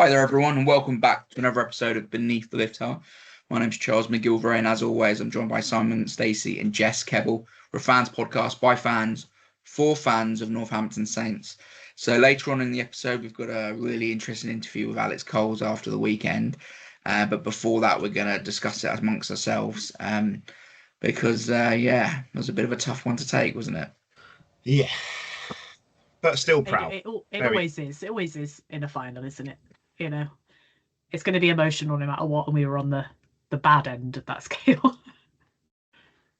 Hi there, everyone, and welcome back to another episode of Beneath the Lift Tower. My name's Charles McGilvray, and as always, I'm joined by Simon, Stacey, and Jess Kebble. We're a fans podcast by fans for fans of Northampton Saints. So later on in the episode, we've got a really interesting interview with Alex Coles after the weekend. But before that, we're going to discuss it amongst ourselves because, it was a bit of a tough one to take, wasn't it? Yeah, but still proud. It always is. It always is in a final, isn't it? You know, it's going to be emotional no matter what, and we were on the bad end of that scale.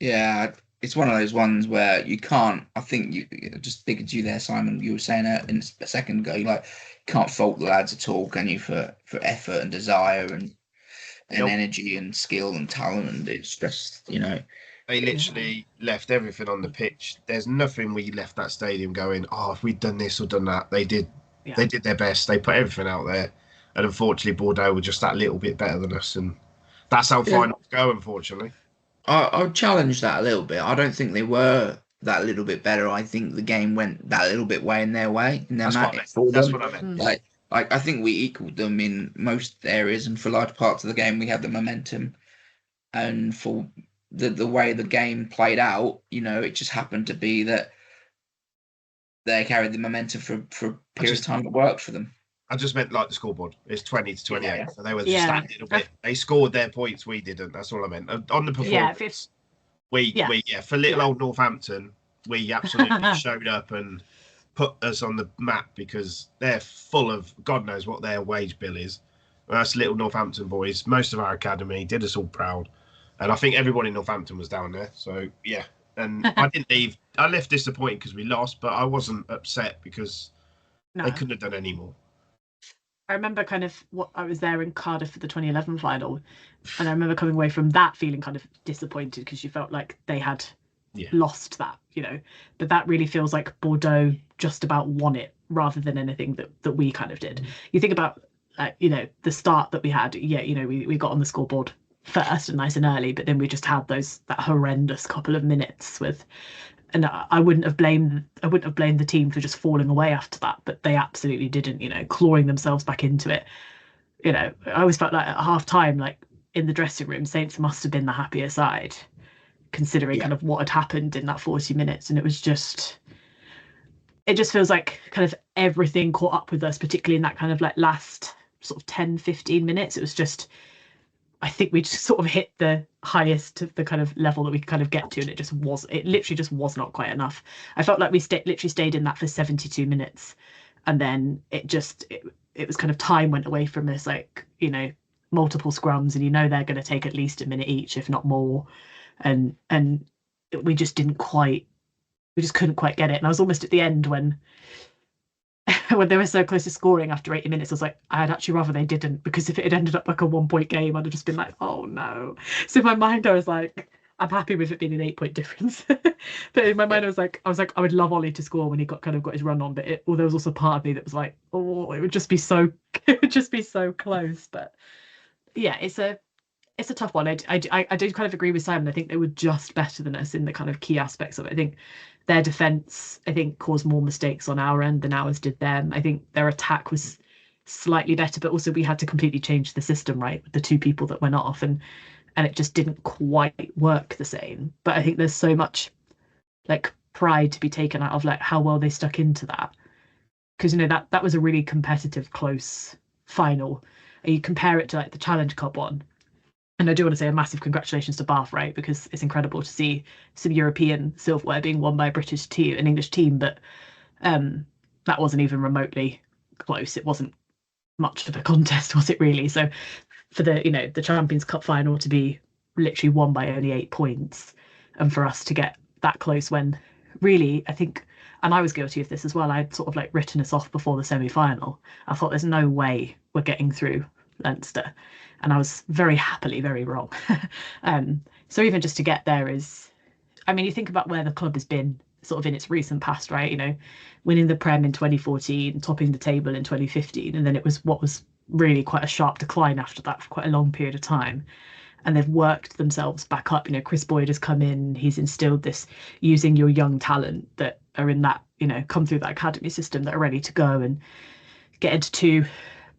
Yeah, it's one of those ones where you can't. I think you just speaking to you there, Simon. You were saying it in a second ago. You can't fault the lads at all, can you? For effort and desire and energy and skill and talent, and it's just They literally left everything on the pitch. There's nothing we left that stadium going, oh, if we'd done this or done that. They did their best. They put everything out there. And unfortunately, Bordeaux were just that little bit better than us. And that's how finals go, unfortunately. I would challenge that a little bit. I don't think they were that little bit better. I think the game went that little bit way in their way. That's what I meant. I think we equalled them in most areas. And for large parts of the game, we had the momentum. And for the way the game played out, it just happened to be that they carried the momentum for a period of time that worked for them. I just meant the scoreboard. It's 20-28. Yeah. So they were just standing a bit. They scored their points. We didn't. That's all I meant. On the performance, for little old Northampton, we absolutely showed up and put us on the map because they're full of God knows what their wage bill is. Us little Northampton boys, most of our academy, did us all proud. And I think everybody in Northampton was down there. So, yeah. And I didn't leave. I left disappointed because we lost, but I wasn't upset because they couldn't have done any more. I remember kind of what I was there in Cardiff for the 2011 final. And I remember coming away from that feeling kind of disappointed because you felt like they had lost that, But that really feels like Bordeaux just about won it rather than anything that we kind of did. You think about, the start that we had. We got on the scoreboard first and nice and early, but then we just had that horrendous couple of minutes and I wouldn't have blamed the team for just falling away after that, but they absolutely didn't, clawing themselves back into it. I always felt like at half time, in the dressing room, Saints must have been the happier side considering kind of what had happened in that 40 minutes. And it just feels like kind of everything caught up with us, particularly in that kind of last sort of 10-15 minutes. It was just, I think we just sort of hit the highest of the kind of level that we could kind of get to, and it literally just was not quite enough. I felt like we literally stayed in that for 72 minutes, and then it was kind of time went away from us, multiple scrums, and they're going to take at least a minute each, if not more, and we just couldn't quite get it. And I was almost at the end when they were so close to scoring after 80 minutes, I was like, I'd actually rather they didn't, because if it had ended up like a 1-point game, I'd have just been like, oh no. So in my mind, I was like, I'm happy with it being an 8-point difference. But in my mind, I was like, I would love Ollie to score when he got his run on. But there was also part of me that was like, oh, it would just be so close. But yeah, it's a tough one. I do kind of agree with Simon. I think they were just better than us in the kind of key aspects of it. I think their defence, caused more mistakes on our end than ours did them. I think their attack was slightly better, but also we had to completely change the system, right, with the two people that went off, and it just didn't quite work the same. But I think there's so much pride to be taken out of how well they stuck into that, because that was a really competitive, close final. And you compare it to the Challenge Cup one. And I do want to say a massive congratulations to Bath, right? Because it's incredible to see some European silverware being won by an English team, but that wasn't even remotely close. It wasn't much of a contest, was it really? So for the Champions Cup final to be literally won by only 8 points, and for us to get that close when really, I think, and I was guilty of this as well, I'd sort of written us off before the semi-final. I thought there's no way we're getting through Leinster. And I was very happily very wrong. So even just to get there is, you think about where the club has been sort of in its recent past, right? Winning the Prem in 2014, topping the table in 2015. And then it was what was really quite a sharp decline after that for quite a long period of time. And they've worked themselves back up. Chris Boyd has come in, he's instilled this using your young talent that are in that, come through that academy system that are ready to go and get into two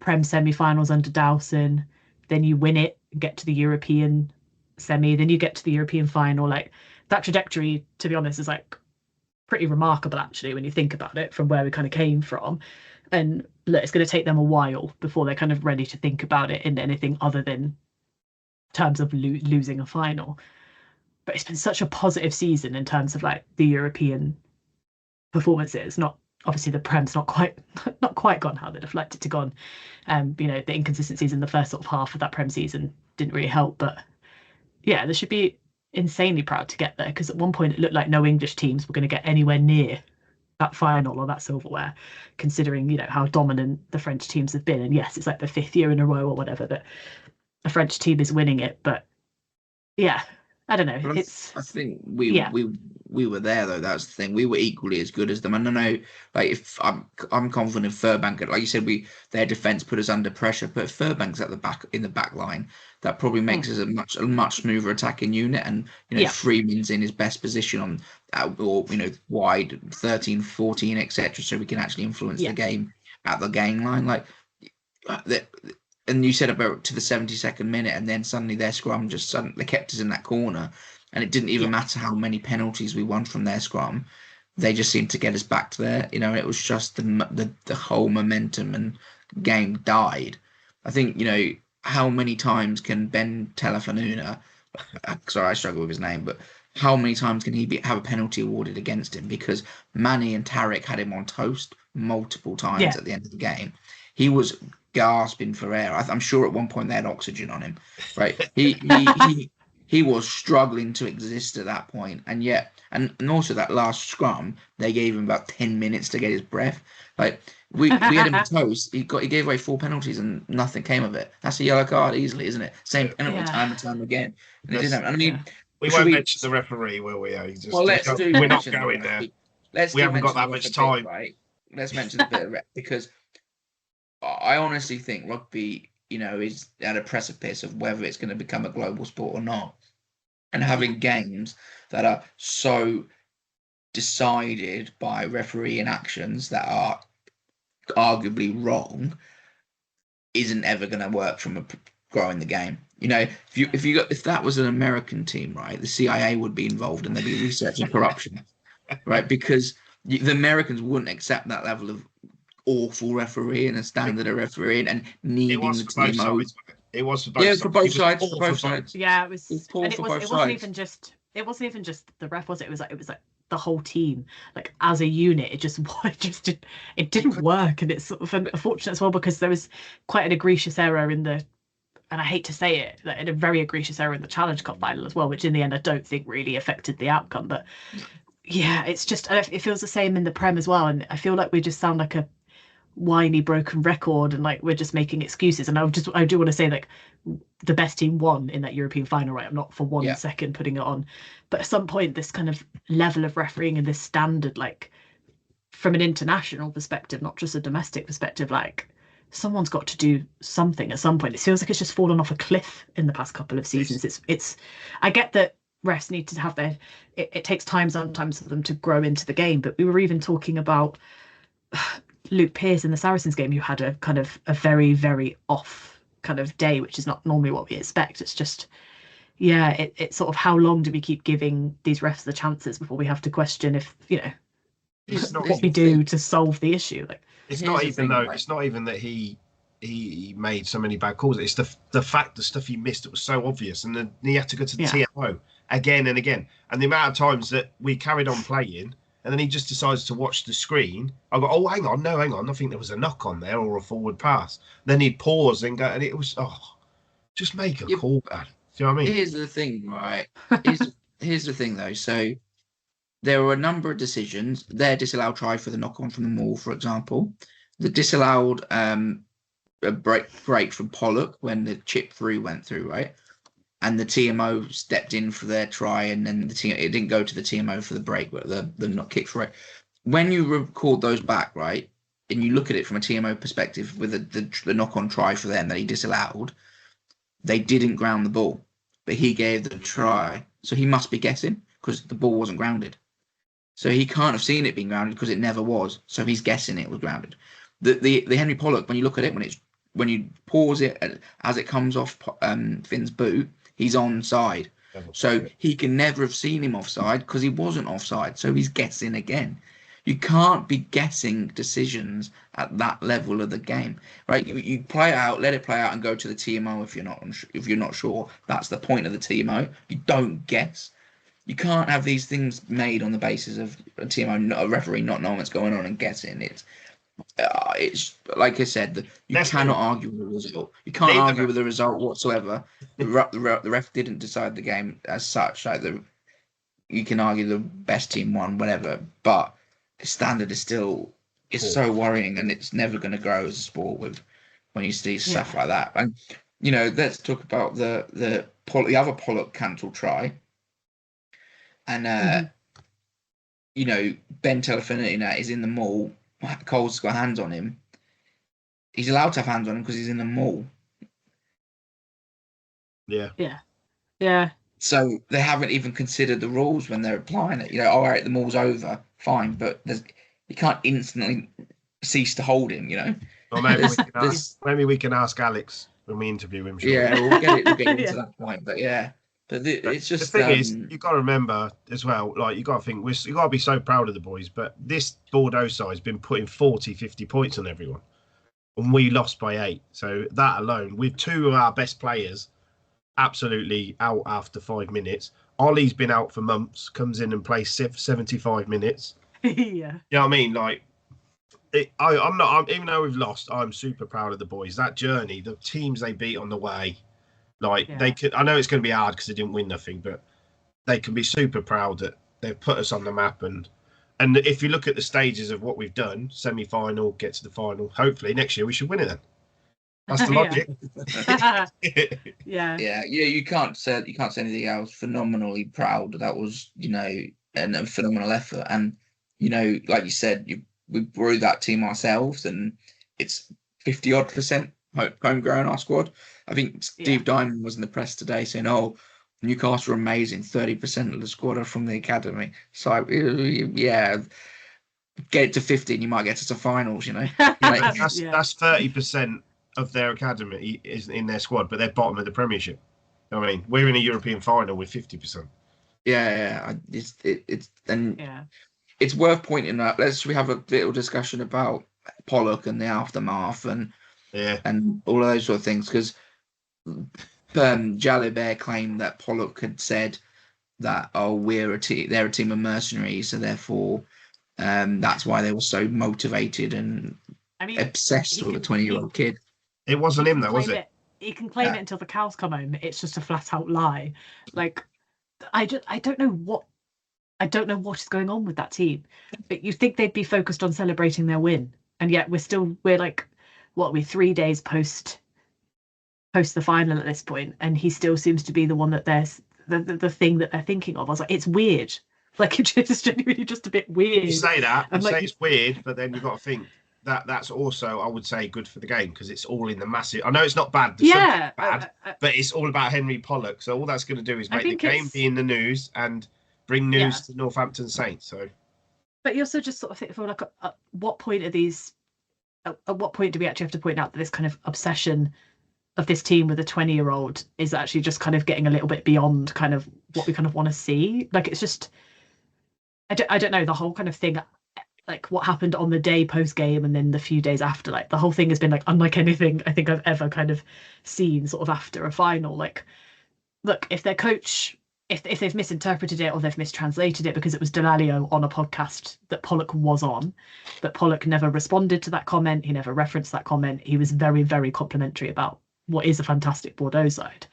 Prem semi-finals under Dowson, then you win it and get to the European semi, then you get to the European final. Like that trajectory, to be honest, is like pretty remarkable actually when you think about it from where we kind of came from. And look, it's going to take them a while before they're kind of ready to think about it in anything other than terms of losing a final. But it's been such a positive season in terms of like the European performances. Not obviously the Prem's not quite gone how they'd have liked it to gone. The inconsistencies in the first sort of half of that Prem season didn't really help. But yeah, they should be insanely proud to get there, because at one point it looked like no English teams were going to get anywhere near that final or that silverware, considering how dominant the French teams have been. And yes, it's like the 5th year in a row or whatever that a French team is winning it. But yeah, I don't know. I think we were there though. That's the thing. We were equally as good as them. And I know, like, if I'm confident Furbank, like you said, their defense put us under pressure. But if Furbank's at the back in the back line, that probably makes us a much smoother attacking unit. And Freeman's in his best position on wide 13, 14, etc. So we can actually influence the game at the game line. Like and you said about to the 72nd minute, and then suddenly their scrum they kept us in that corner, and it didn't even matter how many penalties we won from their scrum. They just seemed to get us back to there. It was just the whole momentum and game died. I think how many times can Ben Telefanuna, sorry I struggle with his name, but how many times can he have a penalty awarded against him? Because Manny and Tarek had him on toast multiple times at the end of the game. He was gasping for air. I'm sure at one point they had oxygen on him, right? He was struggling to exist at that point, and also that last scrum, they gave him about 10 minutes to get his breath. Like we had him toast. He gave away 4 penalties and nothing came of it. That's a yellow card easily, isn't it? Same penalty time and time again. And it didn't happen. I mean, we won't mention the referee, will we? We're not going there. We haven't got that much time, right? Let's mention the bit of because I honestly think rugby, is at a precipice of whether it's going to become a global sport or not. And having games that are so decided by referee actions that are arguably wrong isn't ever going to work from growing the game. If that was an American team, right, the CIA would be involved and they'd be researching corruption, right? Because the Americans wouldn't accept that level of awful referee and a standard of refereeing and needing the TMO. It was for both sides. For both sides. For both sides. Yeah, it was. It wasn't even just the ref, was it? It was like the whole team, like as a unit. It didn't work, and it's sort of unfortunate as well because there was quite an egregious error and I hate to say it, a very egregious error in the Challenge Cup final as well, which in the end I don't think really affected the outcome. But yeah, it's just it feels the same in the Prem as well, and I feel like we just sound like a whiny broken record and like we're just making excuses. And I do want to say like the best team won in that European final, right? I'm not for one second putting it on, but at some point this kind of level of refereeing and this standard, like from an international perspective, not just a domestic perspective, like someone's got to do something at some point. It feels like it's just fallen off a cliff in the past couple of seasons. It's I get that refs need to have it takes time sometimes for them to grow into the game, but we were even talking about Luke Pearce in the Saracens game, who had a kind of a very, very off kind of day, which is not normally what we expect. It's just, it's sort of how long do we keep giving these refs the chances before we have to question if, what we do to solve the issue. Like, it's not even that he made so many bad calls. It's the fact the stuff he missed that was so obvious, and then he had to go to the TMO again and again. And the amount of times that we carried on playing, and then he just decides to watch the screen. I go, oh, hang on. I think there was a knock on there or a forward pass. Then he'd pause and go, and it was, just make a call, man. Do you know what I mean? Here's the thing, right? Here's the thing, though. So there were a number of decisions. Their disallowed try for the knock on from the maul, for example. The disallowed a break from Pollock when the chip through went through, right? And the TMO stepped in for their try, and then it didn't go to the TMO for the break, but the not kick for it. When you record those back, right, and you look at it from a TMO perspective with the knock-on try for them that he disallowed, they didn't ground the ball, but he gave the try. So he must be guessing because the ball wasn't grounded. So he can't have seen it being grounded because it never was. So he's guessing it was grounded. The Henry Pollock, when you look at it, when when you pause it as it comes off Finn's boot, he's onside. So he can never have seen him offside because he wasn't offside. So he's guessing again. You can't be guessing decisions at that level of the game, right? You play it out, let it play out, and go to the TMO if you're not sure. That's the point of the TMO. You don't guess. You can't have these things made on the basis of a TMO, a referee not knowing what's going on and guessing. It's like I said, you cannot argue with the result. You can't argue with the result whatsoever. The ref didn't decide the game as such. Like you can argue the best team won, whatever, but the standard is still so worrying, and it's never going to grow as a sport when you see stuff like that. And let's talk about the other Pollock cancelled try, and Ben Telefinity is in the maul. Cole's got hands on him. He's allowed to have hands on him because he's in the maul. Yeah. So they haven't even considered the rules when they're applying it. All right, the maul's over, fine, but you can't instantly cease to hold him. Well, maybe we can ask Alex when we interview him. Sure. Yeah, we'll get into that point, but yeah. But it's just the thing is, you got to remember as well. Like you got to think, you got to be so proud of the boys. But this Bordeaux side has been putting 40, 50 points on everyone, and we lost by 8. So that alone, with 2 of our best players absolutely out after 5 minutes. Ollie's been out for months. Comes in and plays 75 minutes. Yeah. You know what I mean? Like, I'm even though we've lost, I'm super proud of the boys. That journey, the teams they beat on the way. They could. I know it's going to be hard because they didn't win nothing, but they can be super proud that they've put us on the map. And if you look at the stages of what we've done, semi-final, get to the final. Hopefully next year we should win it. Then that's the logic. Yeah. You can't say anything else. Phenomenally proud. That was a phenomenal effort. And like you said, we grew that team ourselves, and it's 50-odd% homegrown, our squad. I think Steve Diamond was in the press today saying, Newcastle are amazing. 30% of the squad are from the academy. So, yeah, get it to 50 and you might get to the finals, That's 30% of their academy is in their squad, but they're bottom of the Premiership. I mean, we're in a European final with 50%. Yeah. It's worth pointing out. We have a little discussion about Pollock and the aftermath and all of those sort of things, because Jalibert claimed that Pollock had said that they're a team of mercenaries, so therefore that's why they were so motivated and obsessed with a 20-year-old kid. It wasn't him though, was it? He can claim it until the cows come home. It's just a flat out lie. Like, I don't know what is going on with that team. But you think they'd be focused on celebrating their win, and yet we're like, what are we, 3 days post the final at this point, and he still seems to be the one that there's the thing that they're thinking of. I was like, it's weird. Like, it's just genuinely just a bit weird. You say that, say it's weird, but then you've got to think that's also, I would say, good for the game, because it's all in the massive. I know it's not bad. But it's all about Henry Pollock. So all that's going to do is make the game be in the news and bring news to Northampton Saints. So, but you also just sort of think, for like, at what point are these? At what point do we actually have to point out that this kind of obsession of this team with a 20-year-old is actually just kind of getting a little bit beyond kind of what we kind of want to see? Like, it's just, I don't know, the whole kind of thing, like what happened on the day post game and then the few days after, like the whole thing has been like unlike anything I think I've ever kind of seen sort of after a final. Like, look, if their coach, if they've misinterpreted it or they've mistranslated it, because it was Delalio on a podcast that Pollock was on, but Pollock never responded to that comment. He never referenced that comment. He was very, very complimentary about what is a fantastic Bordeaux side.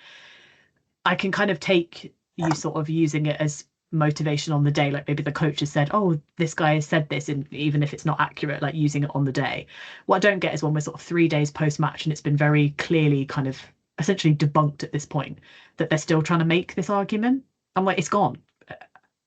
I can kind of take you sort of using it as motivation on the day, like maybe the coach has said, this guy has said this, and even if it's not accurate, like using it on the day. What I don't get is when we're sort of 3 days post match and it's been very clearly kind of essentially debunked at this point, that they're still trying to make this argument. I'm like, it's gone.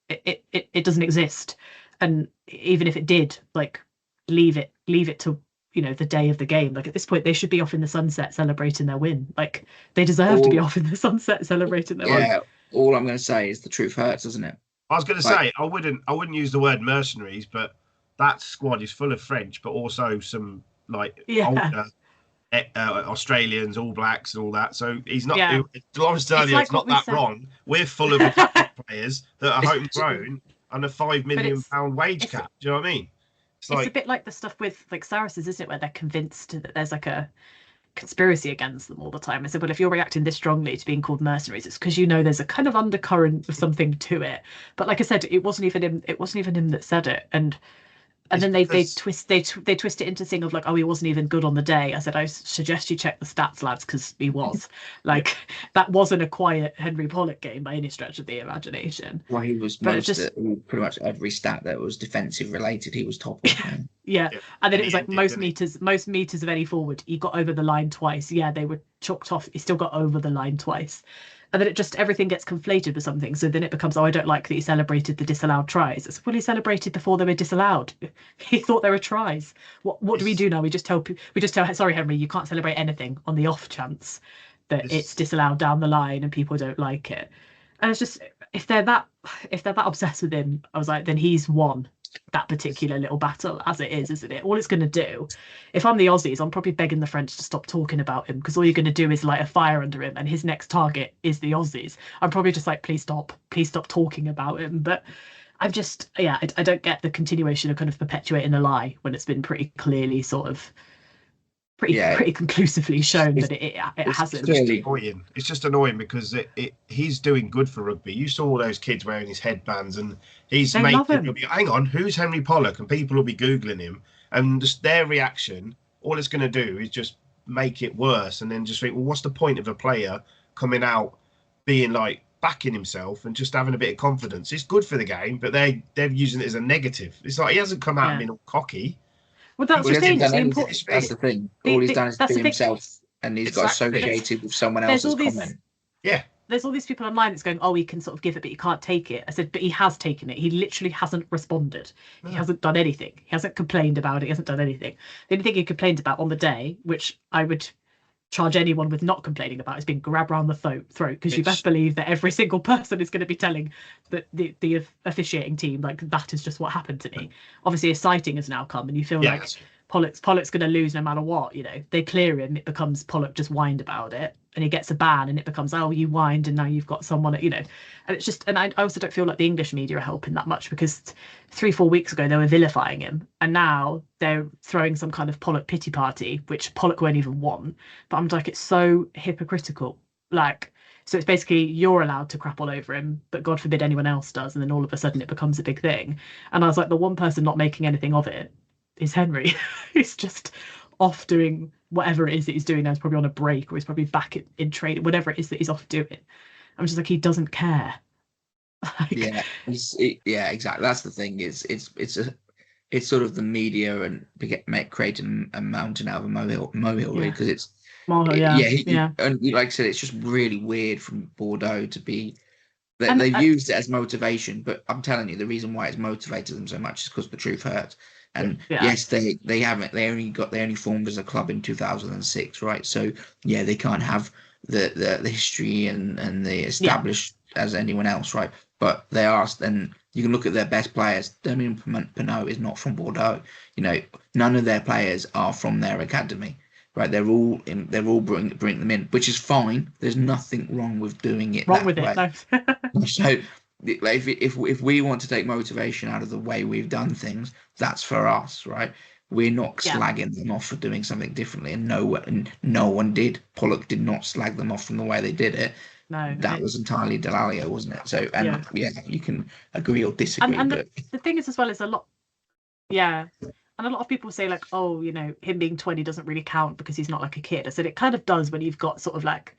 It doesn't exist. And even if it did, like, leave it to the day of the game. Like, at this point they should be off in the sunset celebrating their win. Like, they deserve to be off in the sunset celebrating their win. All I'm going to say is the truth hurts, doesn't it? I was going to say, I wouldn't use the word mercenaries, but that squad is full of French, but also some older Australians, All Blacks, and all that. So he's not. Yeah. Lawrence Dallaglio's not that wrong. We're full of academy players that are homegrown on a £5 million wage cap. Do you know what I mean? It's a bit like the stuff with like Saracens, isn't it? Where they're convinced that there's like a conspiracy against them all the time. I said, well, if you're reacting this strongly to being called mercenaries, it's because you know there's a kind of undercurrent of something to it. But like I said, it wasn't even him that said it. And then they twist it into thing of like, oh, he wasn't even good on the day. I said, I suggest you check the stats, lads, because he was. Like, that wasn't a quiet Henry Pollock game by any stretch of the imagination. Well, he was pretty much every stat that was defensive related, he was top of. Yeah. And then it was like most meters of any forward. He got over the line twice. Yeah, they were chalked off. He still got over the line twice. And then everything gets conflated with something. So then it becomes, oh, I don't like that he celebrated the disallowed tries. It's, well, he celebrated before they were disallowed. He thought they were tries. What do we do now? We just tell, sorry, Henry, you can't celebrate anything on the off chance that it's disallowed down the line and people don't like it. And it's just, if they're that obsessed with him, I was like, then he's won that particular little battle as it is, isn't it? All it's going to do, if I'm the Aussies, I'm probably begging the French to stop talking about him, because all you're going to do is light a fire under him, and his next target is the Aussies. I'm probably just like, please stop talking about him. But I'm just, I don't get the continuation of kind of perpetuating a lie when it's been pretty clearly sort of pretty conclusively shown that it hasn't. It's just annoying because he's doing good for rugby. You saw all those kids wearing his headbands, and he's making people be, hang on, who's Henry Pollock? And people will be Googling him, and just their reaction, all it's going to do is just make it worse, and then just think, well, what's the point of a player coming out being like backing himself and just having a bit of confidence? It's good for the game, but they're using it as a negative. It's like he hasn't come out being all cocky. Well, that's the thing. That's the thing. All he's done is be himself, and he's got associated with someone else's comment. Yeah. There's all these people online that's going, oh, he can sort of give it, but he can't take it. I said, but he has taken it. He literally hasn't responded. He hasn't done anything. He hasn't complained about it. He hasn't done anything. The only thing he complained about on the day, which I would charge anyone with not complaining about, is being grabbed around the throat, because you best believe that every single person is going to be telling the officiating team, like, that is just what happened to me. Obviously a sighting has now come, and you feel like Pollock's going to lose no matter what. You know, they clear him, it becomes Pollock just whined about it, and he gets a ban, and it becomes, oh, you whined and now you've got someone, you know. And it's just, and I also don't feel like the English media are helping that much, because 3-4 weeks ago they were vilifying him, and now they're throwing some kind of Pollock pity party, which Pollock won't even want. But I'm like, it's so hypocritical. Like, so it's basically, you're allowed to crap all over him, but God forbid anyone else does, and then all of a sudden it becomes a big thing. And I was like, the one person not making anything of it is Henry. He's just off doing whatever it is that he's doing now. He's probably on a break, or he's probably back in training, whatever it is that he's off doing. I'm just like, he doesn't care. Exactly. That's the thing. It's sort of the media and creating a mountain out of a molehill, really, because it's and like I said, it's just really weird from Bordeaux to be. They've used it as motivation, but I'm telling you, the reason why it's motivated them so much is because the truth hurts. And yes, they only formed as a club in 2006, right? So yeah, they can't have the history and the established as anyone else, right? But they are. Then you can look at their best players. Damien Penaud is not from Bordeaux. You know, none of their players are from their academy, right? They're all bring them in, which is fine. There's nothing wrong with doing it. No. So, like, if we want to take motivation out of the way we've done things, that's for us, right? We're not slagging them off for doing something differently, and no one did. Pollock did not slag them off from the way they did it. No, that was entirely Dallaglio, wasn't it? So, and you can agree or disagree. And the thing is, as well, is a lot. Yeah. And a lot of people say, like, oh, you know, him being 20 doesn't really count because he's not like a kid. I said it kind of does when you've got sort of like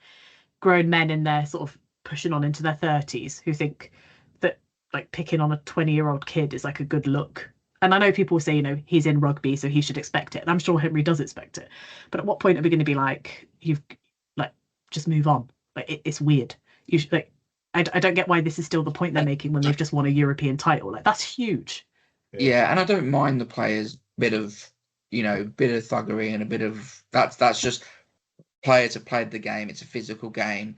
grown men in their sort of pushing on into their 30s who think that like picking on a 20-year-old kid is like a good look. And I know people say, you know, he's in rugby, so he should expect it. And I'm sure Henry does expect it. But at what point are we going to be like, you've like, just move on? Like, it's weird. You should, like, I don't get why this is still the point they're making when they've just won a European title. Like, that's huge. Yeah, and I don't mind the players' bit of thuggery and a bit of that's just players have played the game. It's a physical game.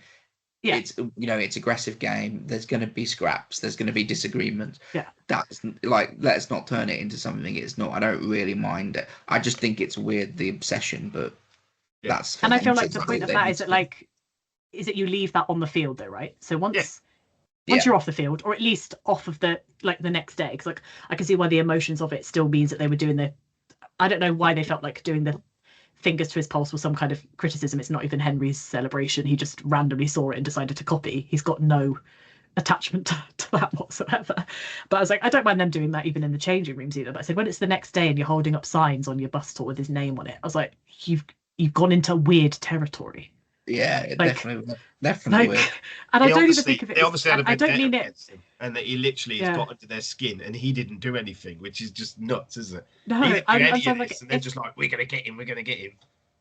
Yeah. It's aggressive game. There's going to be scraps. There's going to be disagreements. Yeah. That's like, let's not turn it into something it's not. I don't really mind it. I just think it's weird, the obsession, but That's and I feel like the point of that is that you leave that on the field though, right? So once you're off the field, or at least off of the next day, because I can see why the emotions of it still means that they were doing I don't know why they felt like doing the fingers to his pulse was some kind of criticism. It's not even Henry's celebration. He just randomly saw it and decided to copy. He's got no attachment to that whatsoever. But I was like, I don't mind them doing that even in the changing rooms either. But I said, when it's the next day and you're holding up signs on your bus tour with his name on it, I was like, you've gone into weird territory. Yeah, definitely weird. And I don't even think of it. They obviously had a I don't mean it. And that he literally has got under their skin, and he didn't do anything, which is just nuts, isn't it? No, I'm like, and they're just like, we're gonna get him.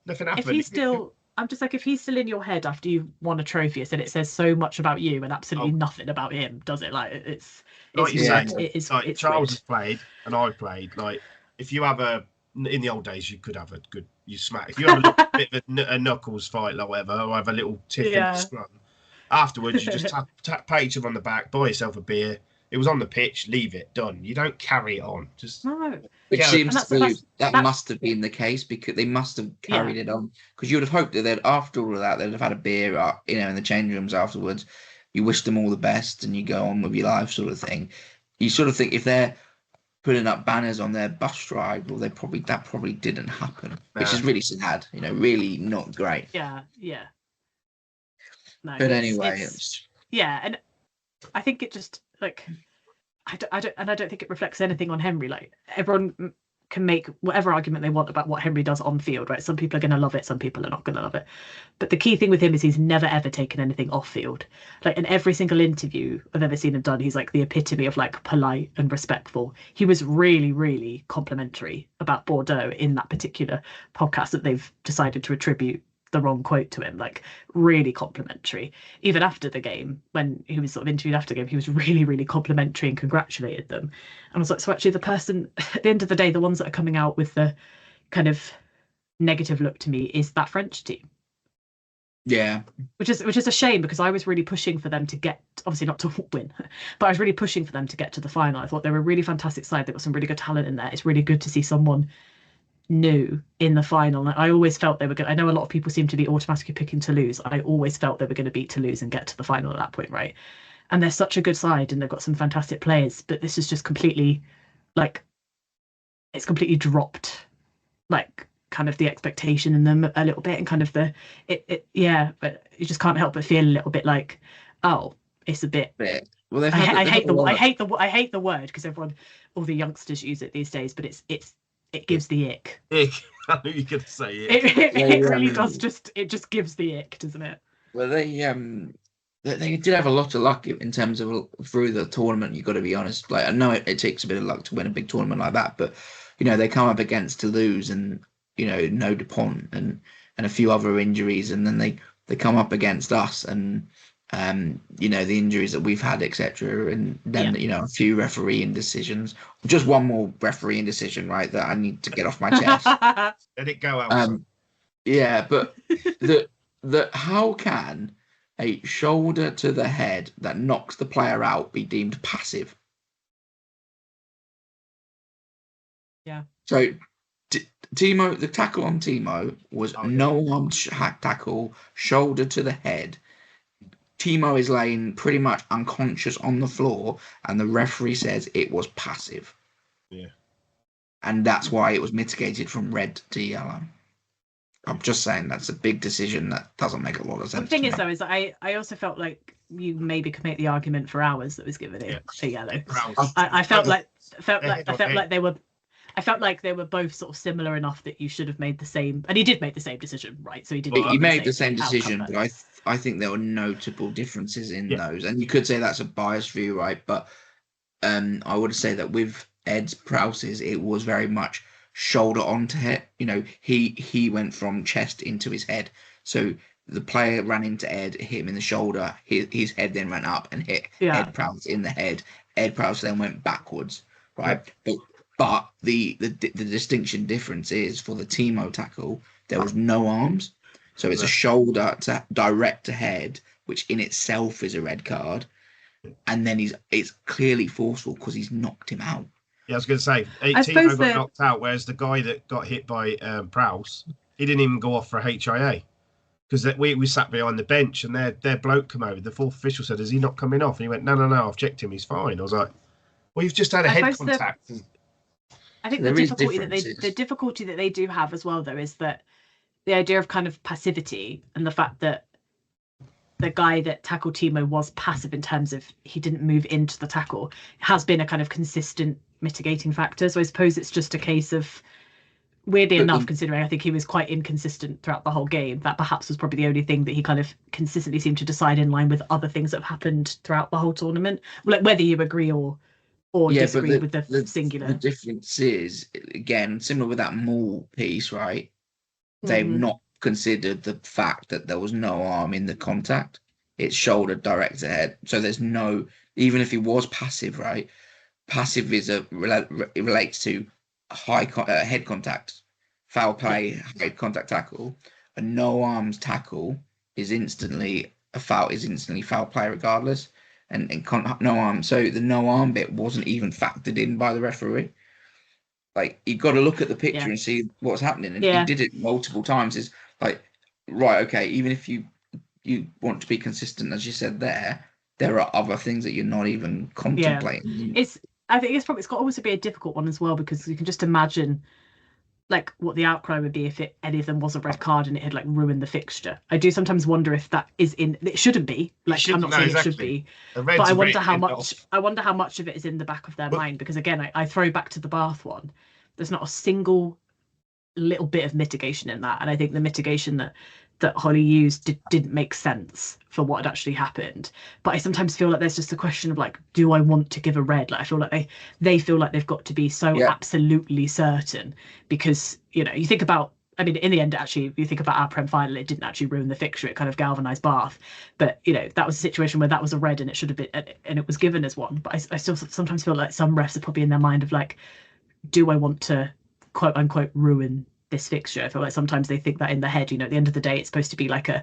Nothing happened. If he's still, I'm just like, if he's still in your head after you've won a trophy, and it says so much about you and absolutely nothing about him, does it? Like it's like you say, it's Charles has played and I've played. Like if you have in the old days, you could have a good smack. If you have a little bit of a knuckles fight, like whatever, or have a little tiff in the scrum. Afterwards, you just pat each other on the back, buy yourself a beer. It was on the pitch, leave it, done. You don't carry it on. Just no. Which seems to be that must have been the case, because they must have carried it on. Because you would have hoped that after all of that, they'd have had a beer, in the change rooms afterwards. You wish them all the best, and you go on with your life, sort of thing. You sort of think if they're putting up banners on their bus drive, well, that probably didn't happen, which is really sad. Really not great. Yeah. No, but anyway, and I think it just I don't think it reflects anything on Henry. Like everyone can make whatever argument they want about what Henry does on field, right? Some people are going to love it, some people are not going to love it. But the key thing with him is he's never ever taken anything off field. Like in every single interview I've ever seen him done, he's like the epitome of like polite and respectful. He was really, really complimentary about Bordeaux in that particular podcast that they've decided to attribute the wrong quote to him, like really complimentary. Even after the game, when he was sort of interviewed after the game, he was really, really complimentary and congratulated them. And I was like, so actually the person at the end of the day, the ones that are coming out with the kind of negative look to me is that French team. Yeah. Which is a shame, because I was really pushing for them to get, obviously not to win, but I was really pushing for them to get to the final. I thought they were a really fantastic side. They've got some really good talent in there. It's really good to see someone new in the final. I always felt they were good. I know a lot of people seem to be automatically picking Toulouse. I always felt they were going to beat Toulouse and get to the final at that point, right? And they're such a good side, and they've got some fantastic players, but this is just completely it's completely dropped kind of the expectation in them a little bit, and kind of but you just can't help but feel a little bit like, oh, it's a bit. Well, I hate the word, because all the youngsters use it these days, but it gives the ick. I knew you were going to say it. It really does. It just gives the ick, doesn't it? Well, they did have a lot of luck in terms of through the tournament. You've got to be honest. Like I know it takes a bit of luck to win a big tournament like that, but they come up against Toulouse and no Dupont and a few other injuries, and then they come up against us and the injuries that we've had, etc., and then a few refereeing decisions. Just one more refereeing decision, right? That I need to get off my chest. Let it go out. But the how can a shoulder to the head that knocks the player out be deemed passive? Yeah. So Timo, the tackle on Timo was no arm tackle, shoulder to the head. Timo is laying pretty much unconscious on the floor, and the referee says it was passive. Yeah. And that's why it was mitigated from red to yellow. I'm just saying that's a big decision that doesn't make a lot of sense. The thing is, though, is that I also felt like you maybe could make the argument for hours that was given it a yellow. I felt like they were both sort of similar enough that you should have made the same, and he did make the same decision, right? So he made the same decision, but I think there were notable differences in those, and you could say that's a biased view, right? But I would say that with Ed Prowse's, it was very much shoulder onto head. He went from chest into his head, so the player ran into Ed, hit him in the shoulder. His head then ran up and hit Ed Prowse in the head. Ed Prowse then went backwards, right? Yeah. But the distinction difference is for the Timo tackle, there was no arms. So it's a shoulder to direct to head, which in itself is a red card. And then it's clearly forceful because he's knocked him out. Yeah, I was going to say, Timo got knocked out, whereas the guy that got hit by Prowse, he didn't even go off for a HIA because we sat behind the bench and their bloke come over. The fourth official said, "Is he not coming off?" And he went, "No, I've checked him. He's fine." I was like, "Well, you've just had a head contact." I think the difficulty that they do have as well, though, is that the idea of kind of passivity and the fact that the guy that tackled Timo was passive in terms of he didn't move into the tackle has been a kind of consistent mitigating factor. So I suppose it's just a case of, weirdly enough, considering I think he was quite inconsistent throughout the whole game, that perhaps was probably the only thing that he kind of consistently seemed to decide in line with other things that have happened throughout the whole tournament. Like whether you agree or disagree with the singular. The difference is, again, similar with that Maul piece, right? They've not considered the fact that there was no arm in the contact. It's shoulder direct ahead. So there's no, even if he was passive, right? Passive is it relates to high head contact, foul play, head contact tackle. A no arms tackle is instantly foul play regardless. And no arm. So the no arm bit wasn't even factored in by the referee. Like, you've got to look at the picture and see what's happening. And he did it multiple times. Is like, right, okay, even if you want to be consistent, as you said there are other things that you're not even contemplating. I think it's got to also be a difficult one as well, because you can just imagine like what the outcry would be if any of them was a red card and it had like ruined the fixture. I do sometimes wonder if that is it shouldn't be. Like, I'm not saying it should be, but I wonder how much of it is in the back of their mind, because again, I throw back to the Bath one. There's not a single little bit of mitigation in that, and I think the mitigation that Holly used didn't make sense for what had actually happened. But I sometimes feel like there's just a question of like, do I want to give a red? Like, I feel like they feel like they've got to be so absolutely certain, because, you know, you think about, I mean, in the end, actually, you think about our Prem final, it didn't actually ruin the fixture. It kind of galvanised Bath. But, you know, that was a situation where that was a red and it should have been, and it was given as one. But I still sometimes feel like some refs are probably in their mind of like, do I want to, quote unquote, ruin this fixture? I feel like sometimes they think that in their head. You know, at the end of the day, it's supposed to be like a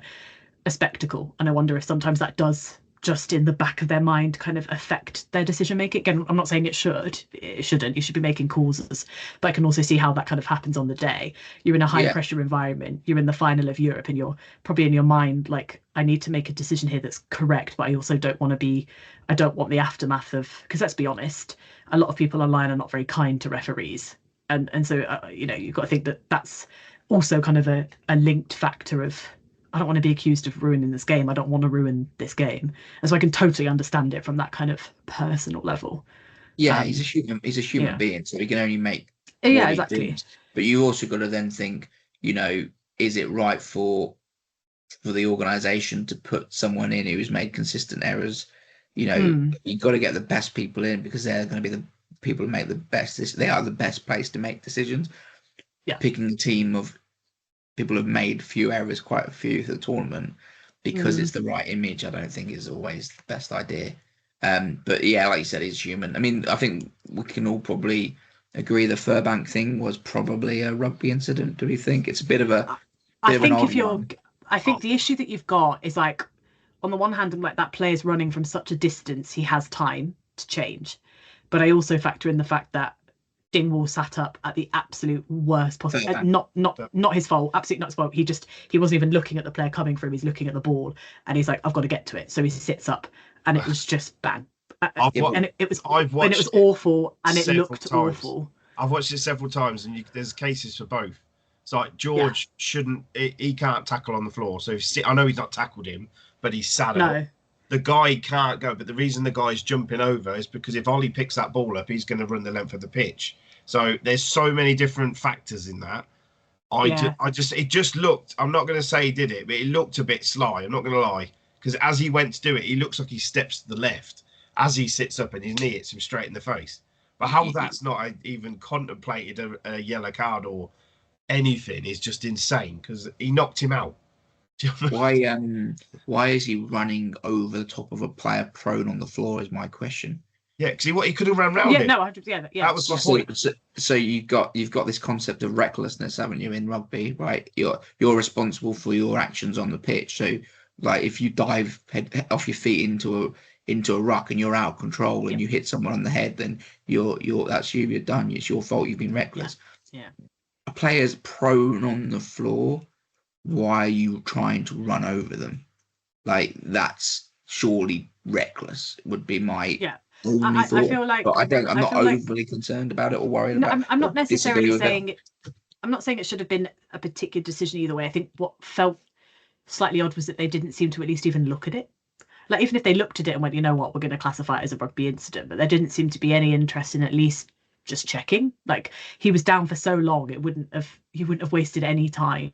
spectacle, and I wonder if sometimes that does, just in the back of their mind, kind of affect their decision making. Again, I'm not saying it shouldn't. You should be making causes, but I can also see how that kind of happens on the day. You're in a high pressure environment. You're in the final of Europe, and you're probably in your mind like, I need to make a decision here that's correct, but I also don't want the aftermath of, because let's be honest, a lot of people online are not very kind to referees. And so, you know, you've got to think that that's also kind of a linked factor of, I don't want to be accused of ruining this game. I don't want to ruin this game. And so I can totally understand it from that kind of personal level. Yeah, he's a human being, so he can only make exactly. Does. But you also got to then think, you know, is it right for the organisation to put someone in who's made consistent errors? You know, you've got to get the best people in, because they're going to be the people who make the best. They are the best place to make decisions. Yeah. Picking a team of people who've made few errors, quite a few for the tournament, because it's the right image, I don't think is always the best idea. But yeah, like you said, he's human. I mean, I think we can all probably agree the Furbank thing was probably a rugby incident. Do we think it's a bit of a? I think the issue that you've got is like, on the one hand, I'm like, that player's running from such a distance, he has time to change. But I also factor in the fact that Dingwall sat up at the absolute worst possible. Not his fault. Absolutely not his fault. He wasn't even looking at the player coming through. He's looking at the ball, and he's like, I've got to get to it. So he sits up, and it was just bang. It was awful, and it looked awful. I've watched it several times, and there's cases for both. It's like George shouldn't. He can't tackle on the floor. So I know he's not tackled him, but he's sat up. The guy can't go, but the reason the guy's jumping over is because if Ollie picks that ball up, he's going to run the length of the pitch. So there's so many different factors in that. It just looked, I'm not going to say he did it, but it looked a bit sly. I'm not going to lie. Because as he went to do it, he looks like he steps to the left as he sits up and his knee hits him straight in the face. But how that's not even contemplated a yellow card or anything is just insane, because he knocked him out. Why is he running over the top of a player prone on the floor is my question. Yeah, because he could have run round it. That was my point. So you've got this concept of recklessness, haven't you, in rugby, right? You're responsible for your actions on the pitch. So, like, if you dive head off your feet into a ruck and you're out of control and you hit someone on the head, then you're done. It's your fault. You've been reckless. Yeah. player's prone on the floor, why are you trying to run over them? Like, that's surely reckless, would be my only thought. I feel like, but I'm not overly concerned about it or worried about it. I'm not necessarily saying I'm not saying it should have been a particular decision either way. I think what felt slightly odd was that they didn't seem to at least even look at it. Like, even if they looked at it and went, you know what, we're going to classify it as a rugby incident, but there didn't seem to be any interest in at least just checking. Like, he was down for so long, he wouldn't have wasted any time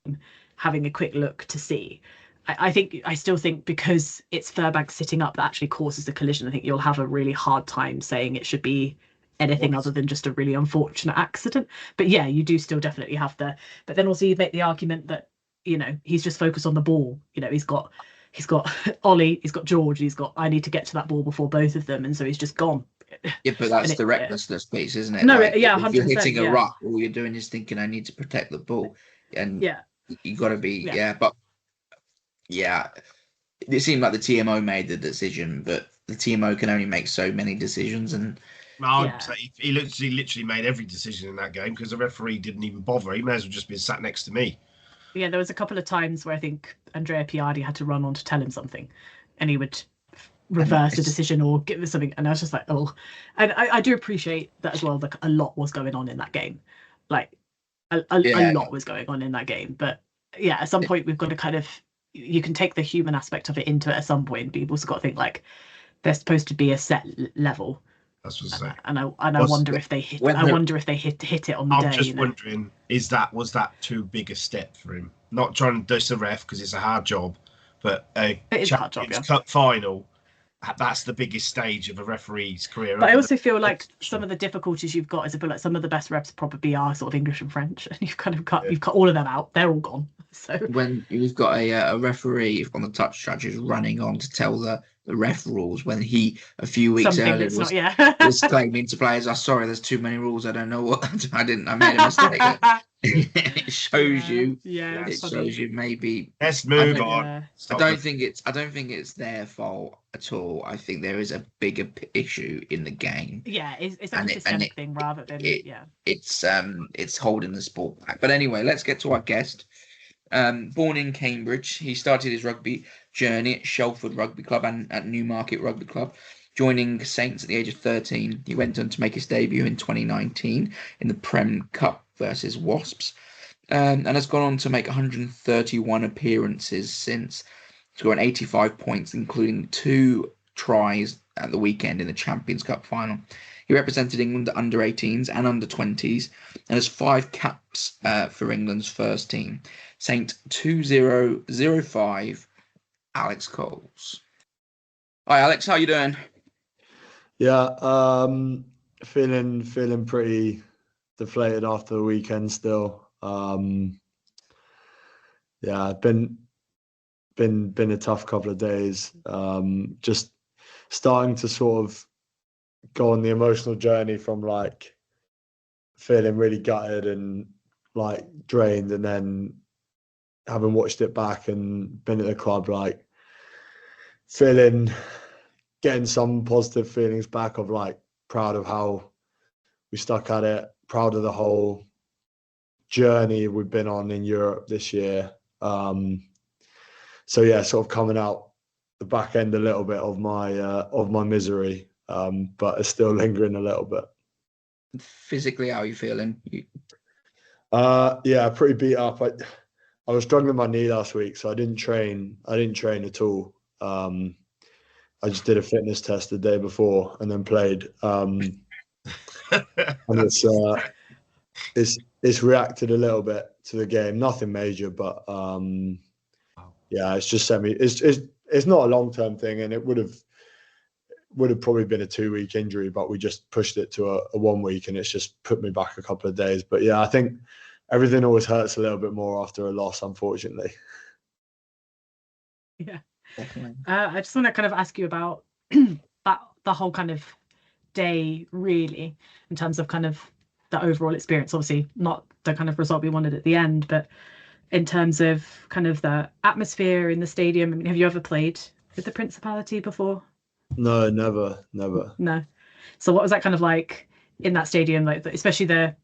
having a quick look to see. I still think because it's Furbank sitting up that actually causes the collision, I think you'll have a really hard time saying it should be anything other than just a really unfortunate accident. But yeah, you do still definitely have but then also you make the argument that, you know, he's just focused on the ball. You know, he's got Ollie, he's got George, I need to get to that ball before both of them, and so he's just gone. Yeah, but that's the recklessness piece, isn't it? No, like, 100%. If you're hitting a ruck, all you're doing is thinking, I need to protect the ball, and you got to be But it seemed like the TMO made the decision, but the TMO can only make so many decisions, and he literally made every decision in that game because the referee didn't even bother. He may as well just been sat next to me. Yeah, there was a couple of times where I think Andrea Piardi had to run on to tell him something, and he would reverse a decision or give something, and I was just like, oh. And I do appreciate that as well. Like, a lot was going on in that game, like a lot was going on in that game. But yeah, at some point we've got to kind of, you can take the human aspect of it into it at some point, but you've also got to think like there's supposed to be a set level. That's what I'm saying. And I wonder if they hit. I wonder if they hit it on the day. I'm just wondering, was that too big a step for him? Not trying to diss the ref because it's a hard job, but it is a hard job. Cup final. That's the biggest stage of a referee's career. But I also feel like some of the difficulties you've got is a bit like some of the best refs probably are sort of English and French, and you've kind of cut all of them out. They're all gone. So when you've got a referee on the touch track who's running on to tell the ref rules, when he a few weeks earlier was claiming to players, "I'm sorry, there's too many rules. I don't know what I made a mistake." It shows you. Yeah, it shows you maybe. Let's move on. I don't think it's their fault at all. I think there is a bigger issue in the game. Yeah, it's a systemic thing rather than It's holding the sport back. But anyway, let's get to our guest. Born in Cambridge, he started his rugby journey at Shelford Rugby Club and at Newmarket Rugby Club. Joining Saints at the age of 13, he went on to make his debut in 2019 in the Prem Cup versus Wasps, and has gone on to make 131 appearances since, scoring 85 points, including 2 tries at the weekend in the Champions Cup final. He represented England under 18s and under 20s and has 5 caps for England's first team. Saint 2005, Alex Coles. Hi, Alex. How you doing? Yeah, feeling pretty deflated after the weekend still. Been a tough couple of days. Just starting to sort of go on the emotional journey from like feeling really gutted and like drained, and then having watched it back and been at the club, like getting some positive feelings back of like proud of how we stuck at it, proud of the whole journey we've been on in Europe this year. So yeah, sort of coming out the back end a little bit of my misery, but it's still lingering a little bit. Physically, how are you feeling? Yeah, pretty beat up. I was struggling with my knee last week, so I didn't train at all. I just did a fitness test the day before and then played. And it's reacted a little bit to the game. Nothing major, but yeah, it's just it's not a long-term thing, and it would have probably been a 2-week injury, but we just pushed it to a 1 week, and it's just put me back a couple of days. But yeah, I think everything always hurts a little bit more after a loss, unfortunately. Yeah. I just want to kind of ask you about the whole kind of day, really, in terms of kind of the overall experience. Obviously, not the kind of result we wanted at the end, but in terms of kind of the atmosphere in the stadium. I mean, have you ever played with the Principality before? No, never. No. So what was that kind of like in that stadium, like especially the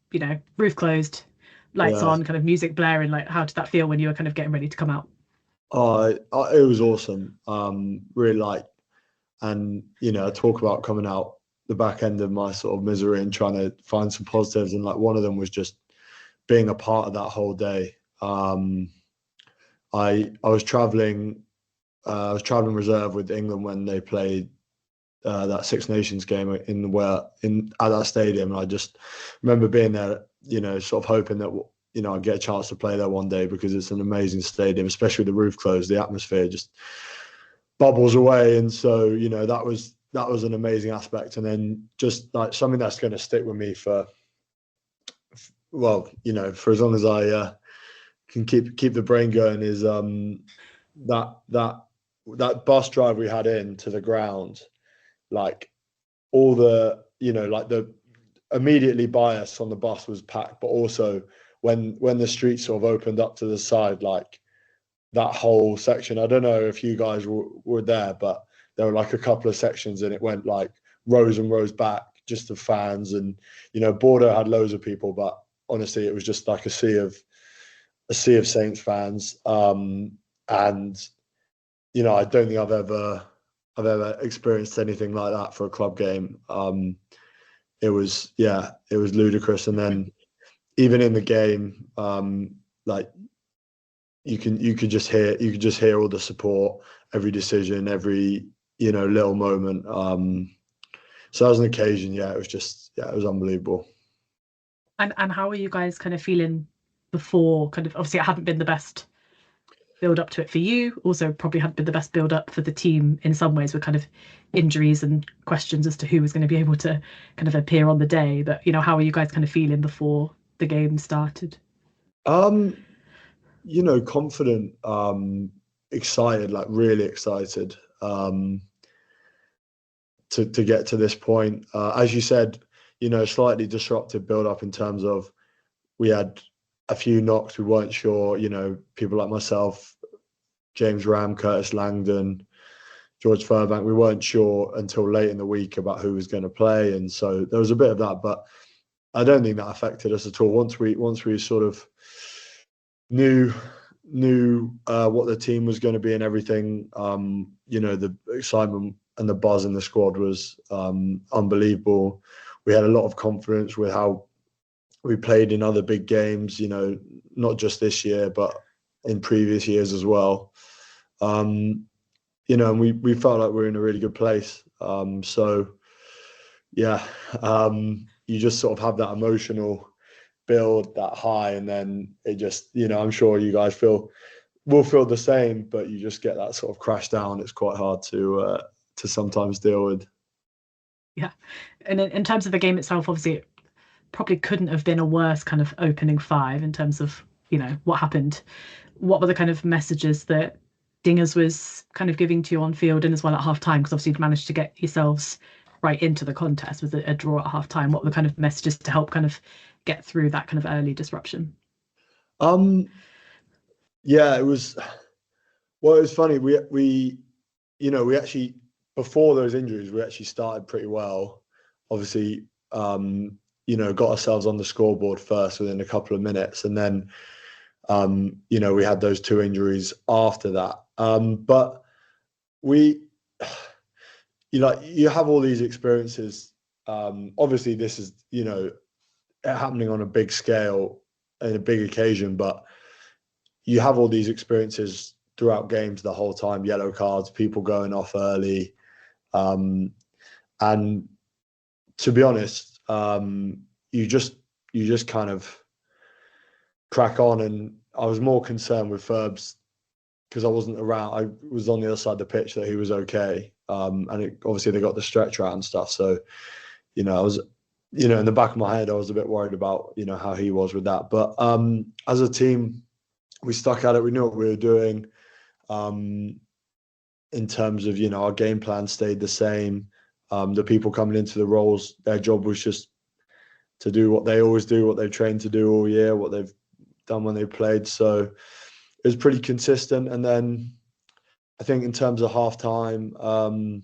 roof closed, lights on, kind of music blaring. Like, how did that feel when you were kind of getting ready to come out? It was awesome. Really and talk about coming out the back end of my sort of misery and trying to find some positives. And like one of them was just being a part of that whole day. I was traveling reserve with England when they played that Six Nations game at that stadium. And I just remember being there, sort of hoping that I'd get a chance to play there one day, because it's an amazing stadium, especially with the roof closed. The atmosphere just bubbles away, and so that was an amazing aspect. And then just like something that's going to stick with me for as long as I can keep the brain going is that bus drive we had into the ground, like all the the immediately by us on the bus was packed, but also when the streets sort of opened up to the side, like that whole section. I don't know if you guys were there, but there were like a couple of sections and it went like rows and rows back just to fans. And Bordeaux had loads of people, but honestly it was just like a sea of Saints fans. And I don't think I've ever experienced anything like that for a club game. It was ludicrous. And then even in the game, like you could just hear all the support, every decision, every little moment. So that was an occasion. It was unbelievable. And how are you guys kind of feeling before? Kind of obviously it hadn't been the best build up to it for you. Also probably hadn't been the best build up for the team in some ways, with kind of injuries and questions as to who was going to be able to kind of appear on the day. But how are you guys kind of feeling before the game started? Confident, excited, like really excited to get to this point. As you said, slightly disruptive build up in terms of we had a few knocks. We weren't sure, people like myself, James Ram, Curtis Langdon, George Furbank, we weren't sure until late in the week about who was going to play. And so there was a bit of that, but I don't think that affected us at all. Once we sort of knew what the team was going to be and everything, the excitement and the buzz in the squad was unbelievable. We had a lot of confidence with how we played in other big games, not just this year, but in previous years as well. And we felt like we were in a really good place. You just sort of have that emotional build, that high, and then it just, I'm sure you guys will feel the same, but you just get that sort of crash down. It's quite hard to sometimes deal with. Yeah. And in terms of the game itself, obviously it probably couldn't have been a worse kind of opening five in terms of, what happened. What were the kind of messages that Dingers was kind of giving to you on field and as well at half time? Because obviously you'd managed to get yourselves right into the contest with a draw at half time. What were the kind of messages to help kind of get through that kind of early disruption? It was funny. We actually, before those injuries, we actually started pretty well. Obviously, got ourselves on the scoreboard first within a couple of minutes, and then we had those two injuries after that. But we, you have all these experiences. Obviously, this is happening on a big scale and a big occasion, but you have all these experiences throughout games the whole time. Yellow cards, people going off early, and to be honest, you just kind of crack on. And I was more concerned with Ferbs because I wasn't around. I was on the other side of the pitch, that he was okay. Obviously they got the stretcher out and stuff. So, I was, in the back of my head, I was a bit worried about, how he was with that. But as a team, we stuck at it. We knew what we were doing. In terms of, our game plan stayed the same. The people coming into the roles, their job was just to do what they always do, what they've trained to do all year, what they've done when they played. So it was pretty consistent. And then I think in terms of halftime,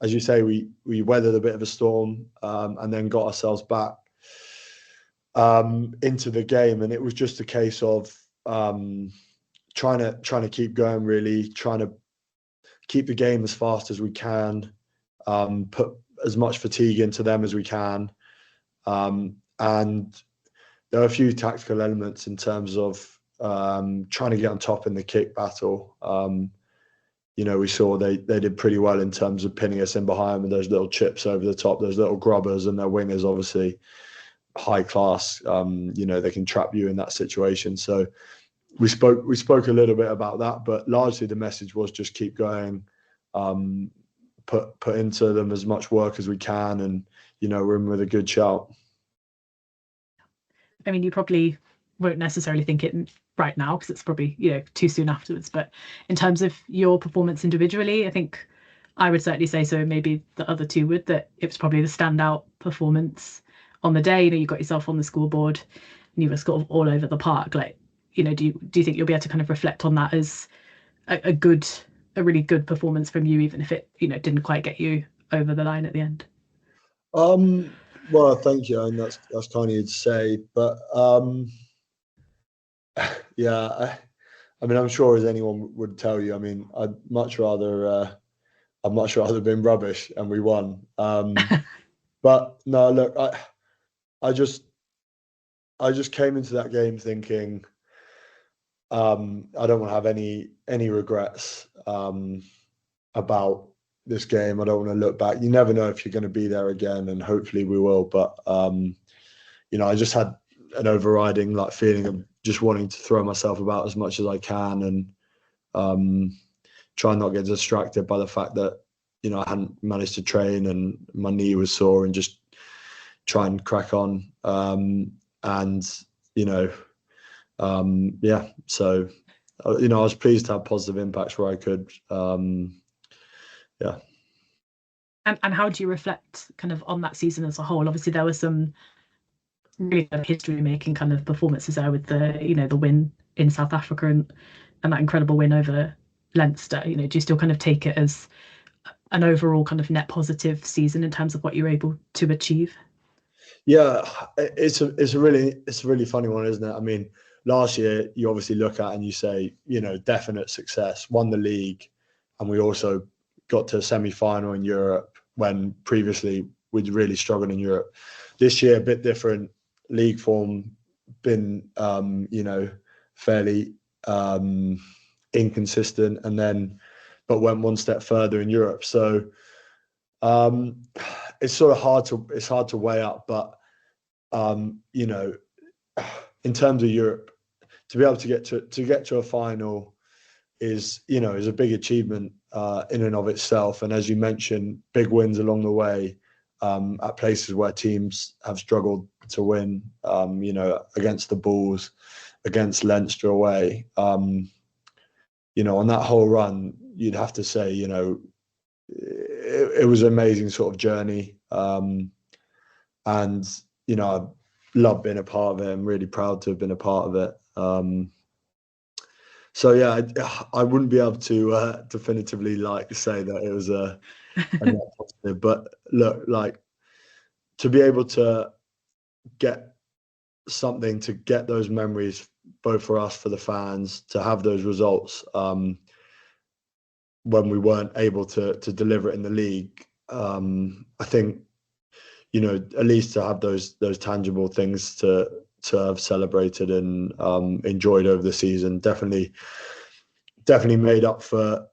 as you say, we weathered a bit of a storm and then got ourselves back. into the game, and it was just a case of trying to keep going, really trying to keep the game as fast as we can, put as much fatigue into them as we can, and there are a few tactical elements in terms of trying to get on top in the kick battle. We saw they did pretty well in terms of pinning us in behind with those little chips over the top, those little grubbers, and their wingers obviously high class. They can trap you in that situation. So we spoke a little bit about that, but largely the message was just keep going, put into them as much work as we can, and we're in with a good shout. I mean, you probably won't necessarily think it right now because it's probably too soon afterwards, but in terms of your performance individually, I think I would certainly say so. Maybe the other two would, that it was probably the standout performance on the day. You got yourself on the scoreboard and you were sort of all over the park. Like, do you think you'll be able to kind of reflect on that as a really good performance from you, even if it didn't quite get you over the line at the end? Well, thank you, and that's kind of you to say, but yeah, I mean, I'm sure as anyone would tell you, I mean, I'd much rather been rubbish and we won. But no, look, I just came into that game thinking I don't want to have any regrets about this game. I don't want to look back. You never know if you're going to be there again, and hopefully we will. But I just had an overriding feeling of just wanting to throw myself about as much as I can, and try and not get distracted by the fact that I hadn't managed to train and my knee was sore, and just try and crack on. Yeah. So I was pleased to have positive impacts where I could. Yeah. And how do you reflect kind of on that season as a whole? Obviously, there were some really history-making kind of performances there with the win in South Africa and that incredible win over Leinster. Do you still kind of take it as an overall kind of net positive season in terms of what you're able to achieve? Yeah, it's a really funny one, isn't it? I mean, last year you obviously look at and you say, definite success, won the league, and we also got to a semi-final in Europe when previously we'd really struggled in Europe. This year, a bit different. League form been, fairly inconsistent, but went one step further in Europe. So it's sort of hard to weigh up, but in terms of Europe, to be able to get to a final is a big achievement in and of itself. And as you mentioned, big wins along the way at places where teams have struggled to win. Against the Bulls, against Leinster away. On that whole run, you'd have to say, it was an amazing sort of journey. And I love being a part of it. I'm really proud to have been a part of it. So yeah, I wouldn't be able to definitively say that it was a net positive, but look, to be able to get something, to get those memories, both for us, for the fans, to have those results when we weren't able to deliver it in the league, I think at least to have those tangible things to have celebrated and enjoyed over the season definitely made up for,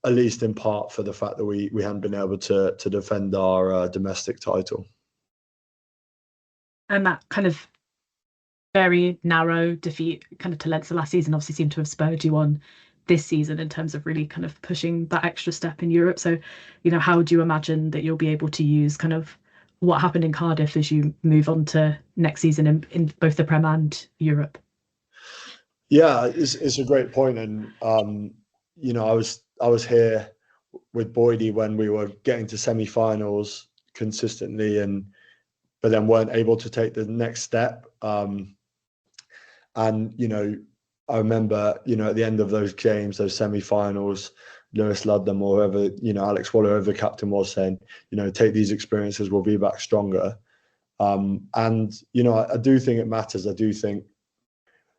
at least in part, for the fact that we hadn't been able to defend our domestic title. And that kind of very narrow defeat kind of to Leinster last season obviously seemed to have spurred you on this season in terms of really kind of pushing that extra step in Europe. So, how do you imagine that you'll be able to use kind of what happened in Cardiff as you move on to next season in both the Prem and Europe? Yeah, it's a great point. And, I was here with Boydie when we were getting to semi-finals consistently, but then weren't able to take the next step. I remember, at the end of those games, those semi-finals, Lewis Ludlam or whoever, Alex Waller, whoever the captain was, saying, take these experiences, we'll be back stronger. And I do think it matters. I do think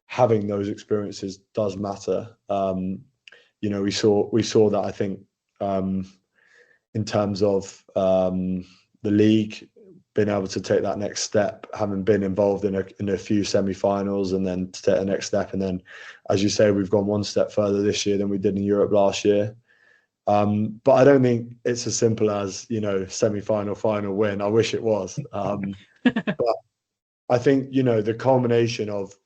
having those experiences does matter. We saw that, I think, in terms of the league being able to take that next step, having been involved in a few semi-finals, and then to take the next step. And then, as you say, we've gone one step further this year than we did in Europe last year. But I don't think it's as simple as, semi-final, final win. I wish it was. But I think, the culmination of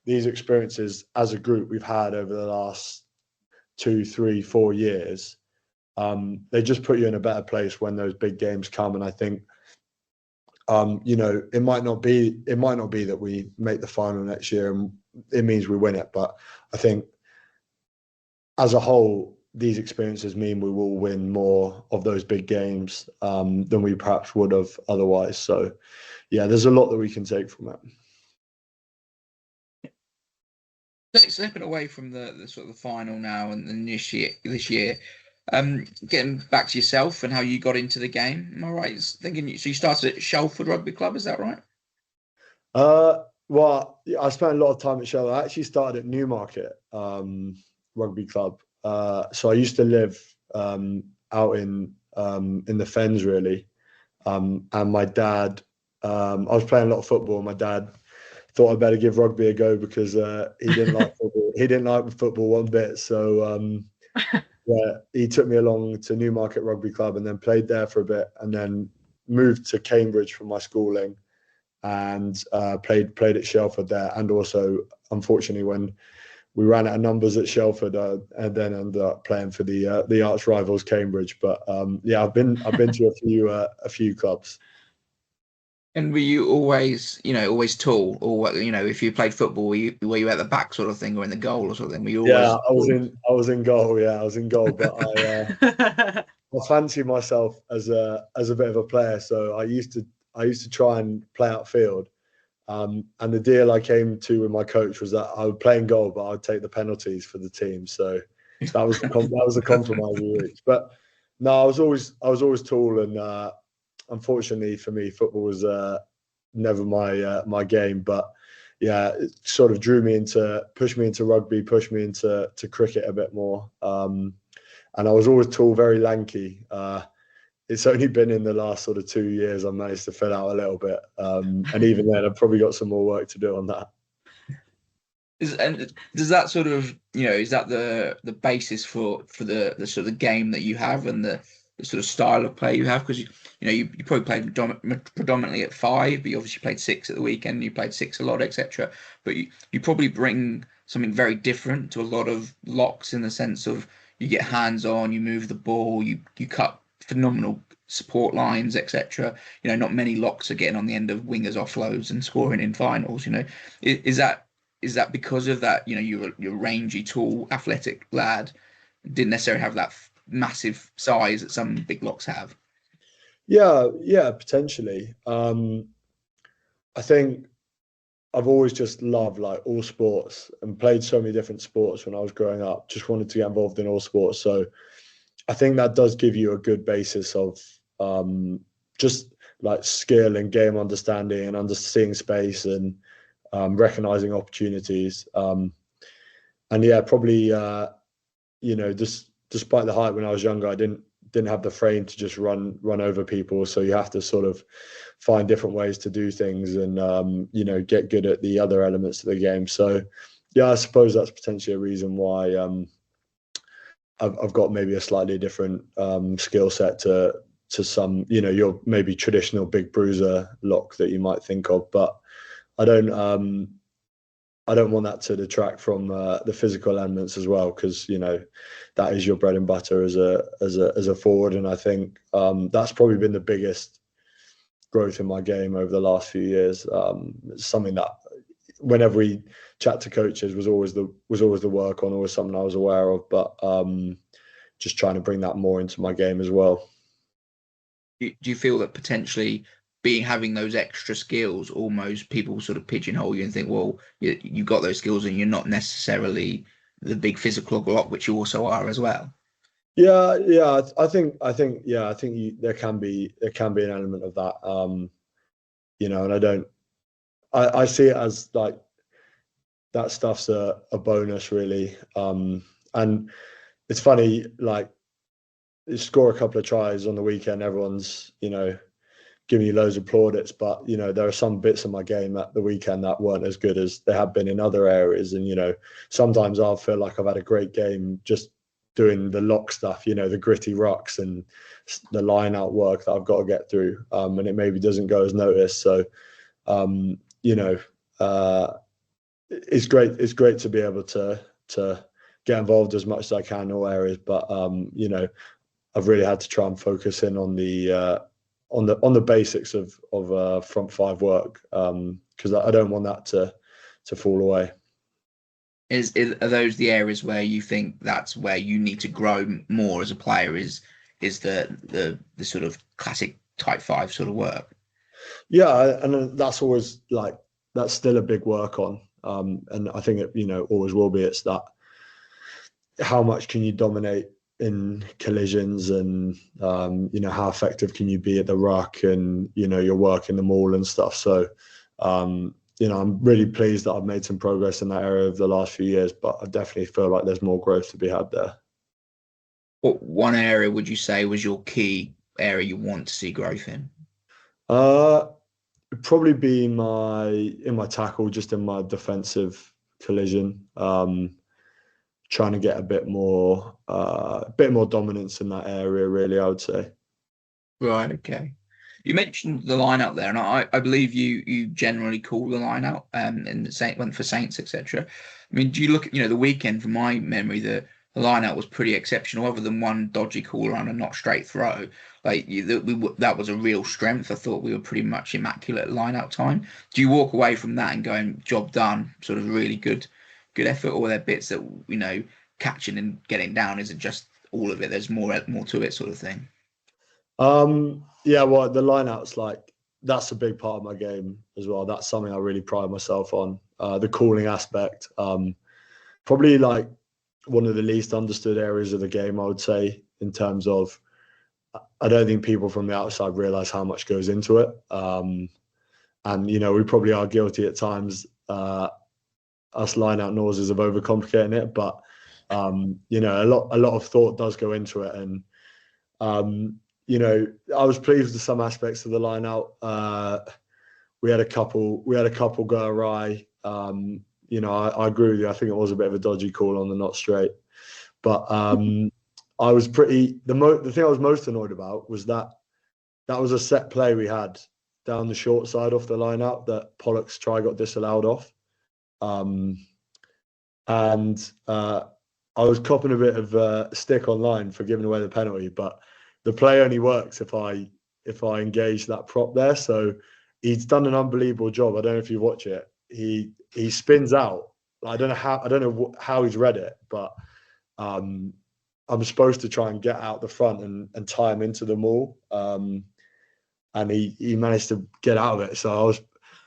these experiences as a group we've had over the last 2, 3, 4 years, they just put you in a better place when those big games come. And I think, it might not be that we make the final next year and it means we win it. But I think as a whole, these experiences mean we will win more of those big games than we perhaps would have otherwise. So, yeah, there's a lot that we can take from it. Stepping away from the sort of the final now and this year, getting back to yourself and how you got into the game. Am I right? So you started at Shelford Rugby Club, is that right? Well, I spent a lot of time at Shelford. I actually started at Newmarket Rugby Club. So I used to live out in the Fens, really. And my dad, I was playing a lot of football. My dad thought I'd better give rugby a go because he didn't like football. He didn't like football one bit. So he took me along to Newmarket Rugby Club and then played there for a bit, and then moved to Cambridge for my schooling, and played at Shelford there. And also, unfortunately, when we ran out of numbers at Shelford, and then ended up playing for the arch rivals Cambridge. But I've been to a few clubs. And were you always tall, or if you played football, were you at the back sort of thing, or in the goal or something? Were you always? Yeah, I was in goal. Yeah, I was in goal, but I fancy myself as a bit of a player. So I used to try and play outfield. And the deal I came to with my coach was that I would play in goal, but I would take the penalties for the team. So that was the compromise we reached. But no, I was always tall, and unfortunately for me, football was never my game. But yeah, it sort of pushed me into rugby, pushed me into cricket a bit more. And I was always tall, very lanky. It's only been in the last sort of 2 years I managed to fill out a little bit. And even then, I've probably got some more work to do on that. And does that sort of, is that the basis for the sort of game that you have and the sort of style of play you have? Because you probably played predominantly at 5, but you obviously played 6 at the weekend. You played 6 a lot, etc. But you probably bring something very different to a lot of locks in the sense of you get hands on, you move the ball, you cut phenomenal support lines, etc. Not many locks are getting on the end of wingers offloads and scoring in finals. Is that because of that? You're a rangy, tall, athletic lad, didn't necessarily have that massive size that some big locks have. Yeah, potentially. I think I've always just loved all sports and played so many different sports when I was growing up. Just wanted to get involved in all sports. So I think that does give you a good basis of just skill and game understanding and understanding space and recognizing opportunities. And yeah, probably just despite the height when I was younger, I didn't have the frame to just run over people. So you have to sort of find different ways to do things and get good at the other elements of the game. So yeah, I suppose that's potentially a reason why I've got maybe a slightly different skill set to some, your maybe traditional big bruiser lock that you might think of, but I don't want that to detract from the physical elements as well, because that is your bread and butter as a forward, and I think that's probably been the biggest growth in my game over the last few years. It's something that whenever we chat to coaches was always the work on, always something I was aware of, but just trying to bring that more into my game as well. Do you feel that potentially having those extra skills, almost people sort of pigeonhole you and think, well, you've got those skills and you're not necessarily the big physical block, which you also are as well? Yeah. I think there can be an element of that. and I see it as like that stuff's a bonus really. And it's funny, like you score a couple of tries on the weekend, everyone's, giving you loads of plaudits, but there are some bits of my game at the weekend that weren't as good as they have been in other areas. And sometimes I'll feel like I've had a great game just doing the lock stuff, the gritty rucks and the line out work that I've got to get through, and it maybe doesn't go as noticed. So it's great to be able to get involved as much as I can in all areas, but I've really had to try and focus in on the basics of front five work, because I don't want that to fall away. Are those the areas where you think that's where you need to grow more as a player? Is the sort of classic type 5 sort of work? Yeah, and that's always like that's still a big work on, and I think it always will be. It's that how much can you dominate in collisions, and how effective can you be at the ruck, and your work in the maul and stuff. So I'm really pleased that I've made some progress in that area over the last few years, but I definitely feel like there's more growth to be had there. What one area would you say was your key area you want to see growth in? It'd probably be in my tackle, just in my defensive collision. Trying to get a bit more dominance in that area, really, I would say. Right. Okay. You mentioned the line out there, and I believe you generally call the line out, and went for Saints, etc. I mean, do you look at the weekend? From my memory, the line out was pretty exceptional, other than one dodgy call around a not straight throw. Like that was a real strength. I thought we were pretty much immaculate at line out time. Do you walk away from that and going, job done, sort of really good effort, or are there bits that catching and getting down isn't just all of it? There's more to it, sort of thing. Yeah, well, the lineouts, that's a big part of my game as well. That's something I really pride myself on. The calling aspect, probably like one of the least understood areas of the game, I would say, in terms of I don't think people from the outside realize how much goes into it. And we probably are guilty at times, us line-out noises of overcomplicating it, but a lot of thought does go into it. And I was pleased with some aspects of the line-out. We had a couple go awry. I agree with you. I think it was a bit of a dodgy call on the not straight, but I was the thing I was most annoyed about was that was a set play we had down the short side off the line-out that Pollock's try got disallowed off. And I was copping a bit of stick online for giving away the penalty, but the play only works if I engage that prop there. So he's done an unbelievable job. I don't know if you watch it. He spins out. I don't know how he's read it, but I'm supposed to try and get out the front and tie him into the maul. And he managed to get out of it. So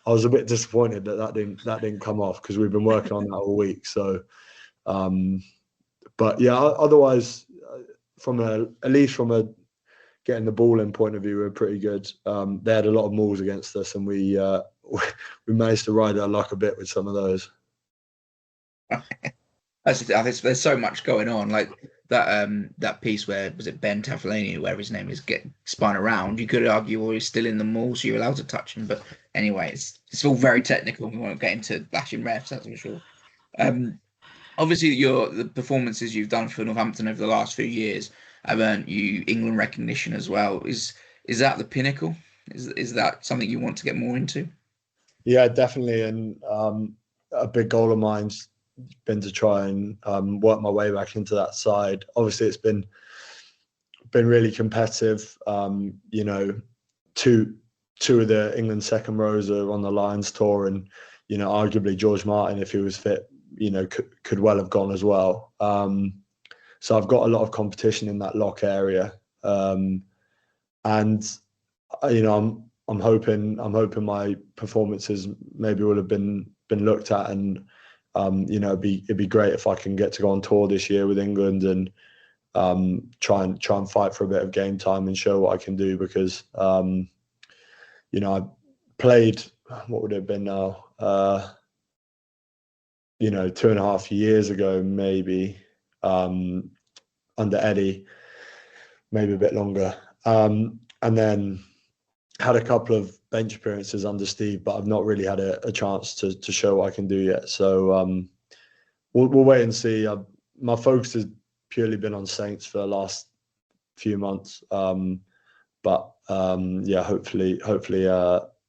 I was a bit disappointed that didn't come off, because we've been working on that all week. So, but yeah, otherwise, at least from a getting the ball in point of view, we're pretty good. They had a lot of mauls against us, and we managed to ride our luck a bit with some of those. There's so much going on, like that piece where was it Ben Tafellini, where his name is, get spun around. You could argue, well, he's still in the maul, so you're allowed to touch him. But anyway, it's all very technical. We won't get into bashing refs, that's for sure. Obviously, the performances you've done for Northampton over the last few years have earned you England recognition as well. Is that the pinnacle? Is that something you want to get more into? Yeah, definitely. And a big goal of mine's been to try and work my way back into that side. Obviously, it's been really competitive. Two of the England second rows are on the Lions tour, and arguably George Martin, if he was fit, could well have gone as well. So I've got a lot of competition in that lock area, and I'm hoping my performances maybe will have been looked at, and it'd be great if I can get to go on tour this year with England and try and fight for a bit of game time and show what I can do, because played, what would it have been now? 2.5 years ago, maybe, under Eddie, maybe a bit longer. And then had a couple of bench appearances under Steve, but I've not really had a chance to show what I can do yet. So we'll wait and see. My focus has purely been on Saints for the last few months. But hopefully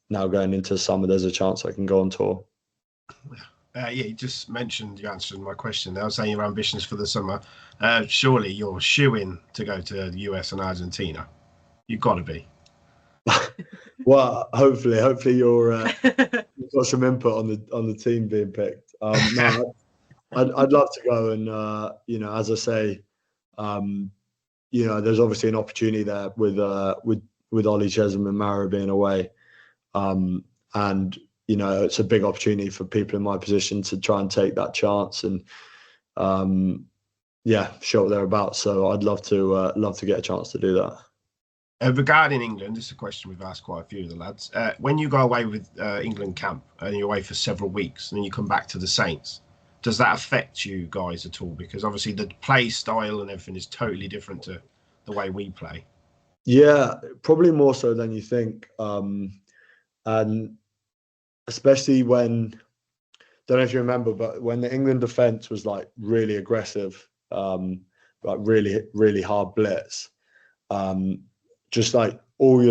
now going into summer, there's a chance I can go on tour. You just mentioned, you answered my question. I was saying your ambitions for the summer. Surely you're shoo-in to go to the US and Argentina. You've got to be. Well, hopefully you've got some input on the team being picked. No, I'd love to go, and as I say, there's obviously an opportunity there with Ollie Chesham and Mara being away, and it's a big opportunity for people in my position to try and take that chance and show what they're about. So I'd love to get a chance to do that. Regarding England, this is a question we've asked quite a few of the lads. When you go away with England camp and you're away for several weeks and then you come back to the Saints, does that affect you guys at all? Because obviously the play style and everything is totally different to the way we play. Yeah, probably more so than you think. And especially when, don't know if you remember, but when the England defence was like really aggressive, like really, really hard blitz, just like all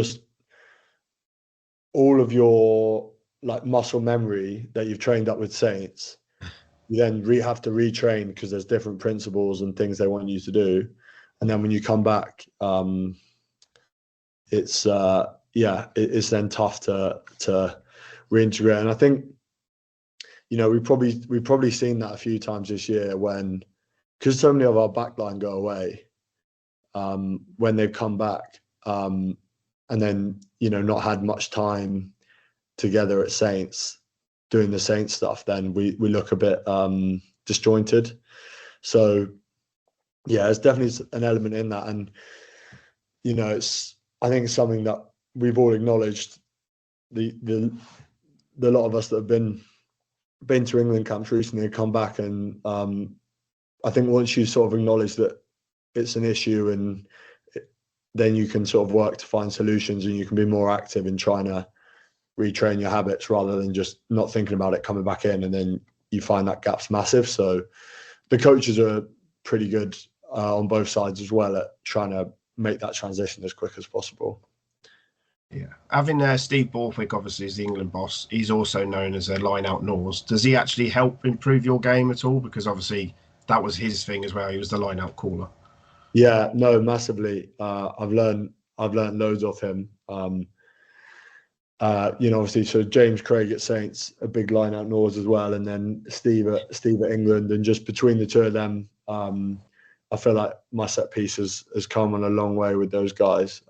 of your like muscle memory that you've trained up with Saints, you then have to retrain because there's different principles and things they want you to do. And then when you come back, it's then tough to reintegrate. And I think, we've probably seen that a few times this year because so many of our backline go away, when they've come back, and then, not had much time together at Saints, doing the Saints stuff, then we look a bit disjointed. So yeah, it's definitely an element in that. And, I think it's something that we've all acknowledged, the lot of us that have been to England camps recently and come back. And I think once you sort of acknowledge that it's an issue, and then you can sort of work to find solutions, and you can be more active in trying to retrain your habits rather than just not thinking about it coming back in, and then you find that gap's massive. So the coaches are pretty good on both sides as well at trying to make that transition as quick as possible. Yeah, having Steve Borthwick obviously is the England boss. He's also known as a line-out Norse. Does he actually help improve your game at all? Because obviously that was his thing as well. He was the line-out caller. Yeah, no, massively. I've learned loads of him. Obviously, so James Craig at Saints, a big line-out Norse as well, and then Steve at England, and just between the two of them, I feel like my set piece has come on a long way with those guys.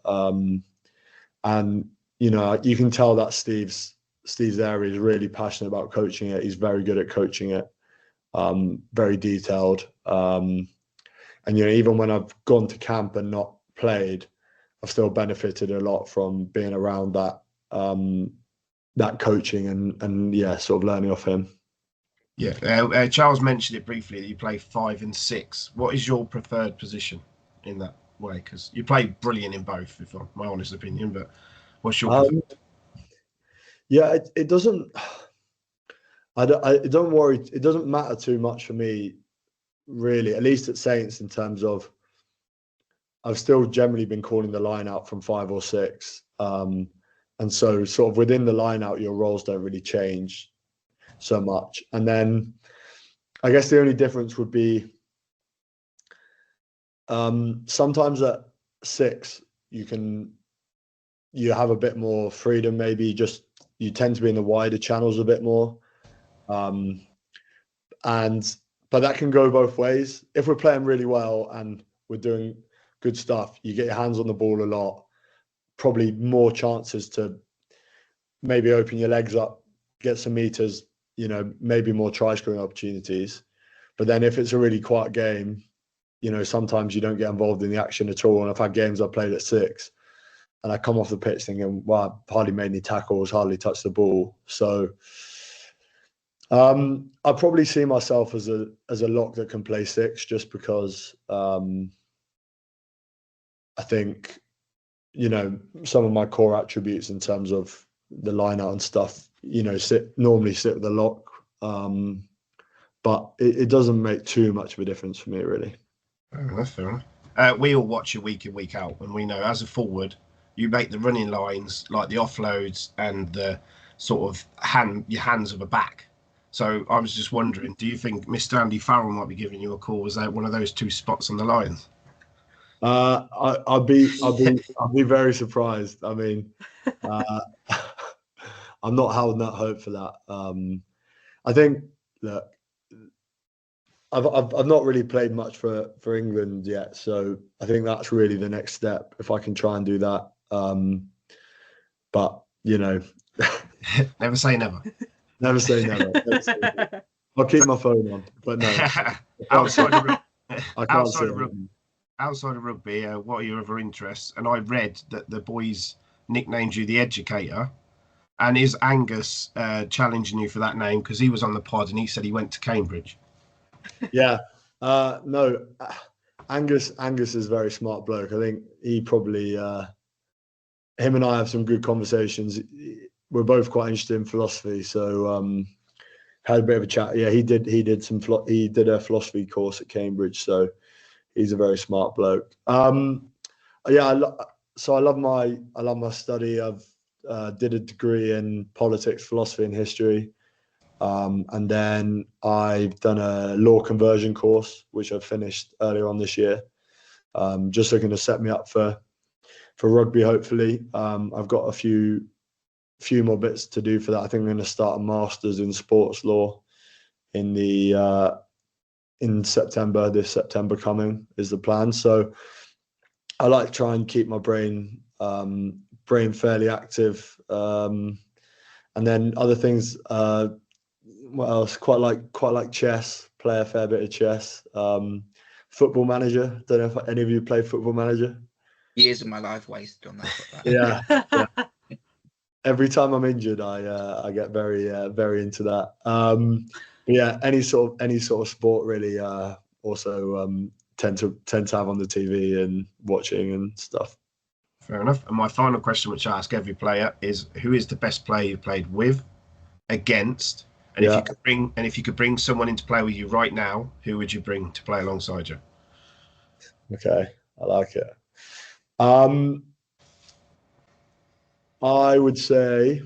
And you can tell that Steve's there. He's really passionate about coaching it. He's very good at coaching it. Very detailed. And even when I've gone to camp and not played, I've still benefited a lot from being around that coaching and sort of learning off him. Yeah, Charles mentioned it briefly that you play 5 and 6. What is your preferred position in that way? Because you play brilliant in both, if I'm my honest opinion. But what's your preferred? Yeah, it doesn't. Don't worry. It doesn't matter too much for me, really. At least at Saints, in terms of, I've still generally been calling the line out from 5 or 6. And so sort of within the line out, your roles don't really change so much. And then I guess the only difference would be sometimes at 6, you have a bit more freedom, maybe just you tend to be in the wider channels a bit more. But that can go both ways. If we're playing really well and we're doing good stuff, you get your hands on the ball a lot, probably more chances to maybe open your legs up, get some meters, maybe more try scoring opportunities. But then if it's a really quiet game, sometimes you don't get involved in the action at all. And I've had games I played at 6 and I come off the pitch thinking, well, I hardly made any tackles, hardly touched the ball. So I probably see myself as a lock that can play 6, just because I think, you know, some of my core attributes in terms of the line out and stuff, you know, normally sit with the lock. But it doesn't make too much of a difference for me, really. That's fair enough. We all watch you week in, week out, and we know as a forward, you make the running lines, like the offloads and the sort of your hands of a back. So I was just wondering, do you think Mr. Andy Farrell might be giving you a call? Was that one of those 2 spots on the lines? I'll be very surprised. I mean, I'm not holding that hope for that. I think, look, I've not really played much for England yet, so I think that's really the next step if I can try and do that. But you know, never say never. Never say never. I'll keep my phone on, but no. outside of rugby, what are your other interests? And I read that the boys nicknamed you the Educator. And is Angus challenging you for that name? Because he was on the pod and he said he went to Cambridge. Yeah. No. Angus is a very smart bloke. I think he probably him and I have some good conversations. We're both quite interested in philosophy, so had a bit of a chat. Yeah, he did a philosophy course at Cambridge, so he's a very smart bloke. Yeah, so I love my study. I've did a degree in politics, philosophy, and history, and then I've done a law conversion course, which I finished earlier on this year. Just looking to set me up for rugby, hopefully. I've got a few more bits to do for that. I think I'm going to start a master's in sports law in September. This September coming is the plan. So I like to try and keep my brain fairly active. And then other things. What else? Quite like chess. Play a fair bit of chess. Football Manager. Don't know if any of you play Football Manager. Years of my life wasted on that. Yeah. Every time I'm injured, I get very into that. Yeah, any sort of sport really. Also tend to have on the TV and watching and stuff. Fair enough. And my final question, which I ask every player, is who is the best player you played with, against, and if you could bring someone in to play with you right now, who would you bring to play alongside you? Okay, I like it. I would say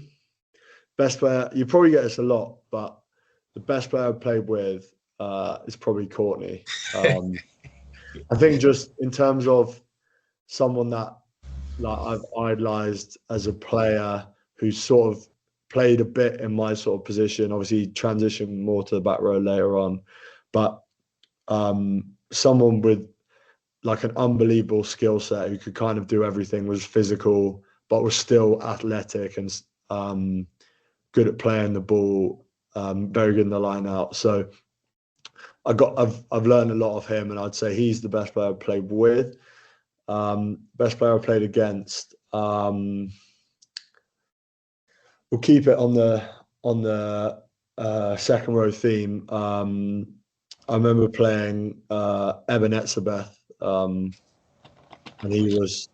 best player. You probably get this a lot, but the best player I've played with is probably Courtney. I think just in terms of someone that I've idolised as a player who sort of played a bit in my sort of position. Obviously, transitioned more to the back row later on, but someone with like an unbelievable skill set who could kind of do everything, was physical, but was still athletic and good at playing the ball, very good in the line out. So I've learned a lot of him, and I'd say he's the best player I've played with. Best player I played against. We'll keep it on the second row theme. I remember playing Eben Etzebeth, and he was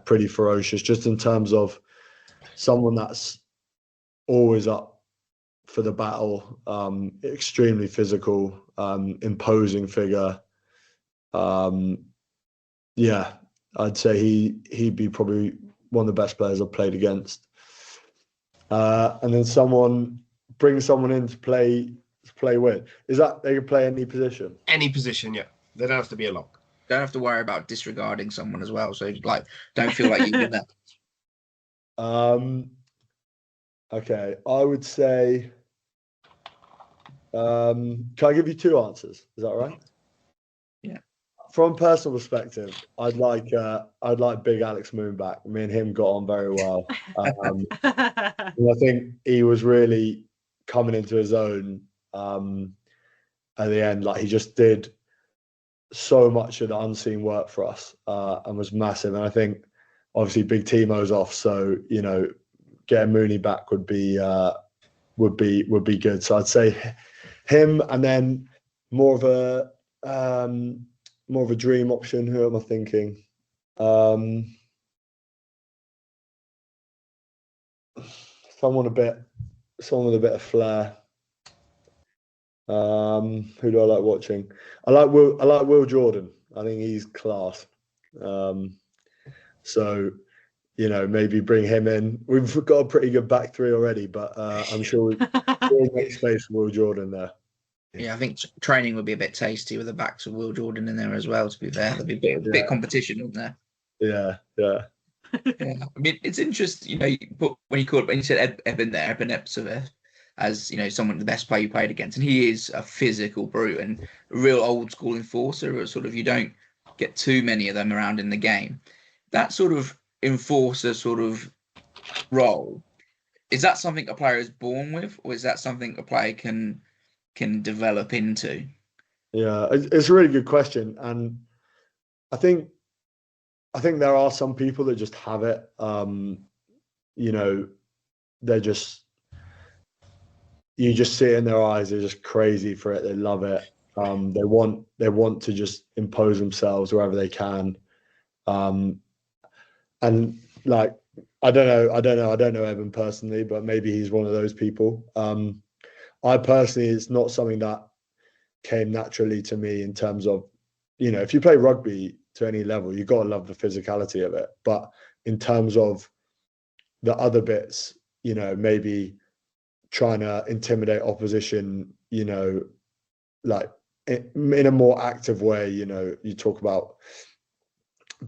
pretty ferocious, just in terms of someone that's always up for the battle, extremely physical, imposing figure. I'd say he'd be probably one of the best players I've played against. And then bring someone in to play with. Is that they can play any position? Any position, yeah. They don't have to be a lock. Don't have to worry about disregarding someone as well. So don't feel like you're that. Okay, I would say. Can I give you 2 answers? Is that all right? Yeah. From a personal perspective, I'd like Big Alex Moon back. Me and him got on very well. And I think he was really coming into his own at the end. Like, he just did so much of the unseen work for us and was massive. And I think obviously Big Timo's off, so getting Mooney back would be good. So I'd say him, and then more of a dream option. Who am I thinking? Someone with a bit of flair. Who do I like watching? I like Will Jordan. I think he's class. So maybe bring him in. We've got a pretty good back three already, but I'm sure we'll make space for Will Jordan there. Yeah, I think training would be a bit tasty with the backs of Will Jordan in there as well. To be fair, there'd be a bit of competition, wouldn't there? Yeah. Yeah. I mean, it's interesting, but when you said Eben Epser as someone the best player you played against, and he is a physical brute and a real old school enforcer. Sort of, you don't get too many of them around in the game. That sort of enforcer sort of role, is that something a player is born with, or is that something a player can develop into? Yeah, it's a really good question, and I think there are some people that just have it. They're just, you just see it in their eyes. They're just crazy for it. They love it. They want to just impose themselves wherever they can. And like, I don't know Evan personally, but maybe he's one of those people. I personally, it's not something that came naturally to me in terms of, if you play rugby to any level, you've got to love the physicality of it. But in terms of the other bits, maybe trying to intimidate opposition, like in a more active way, you talk about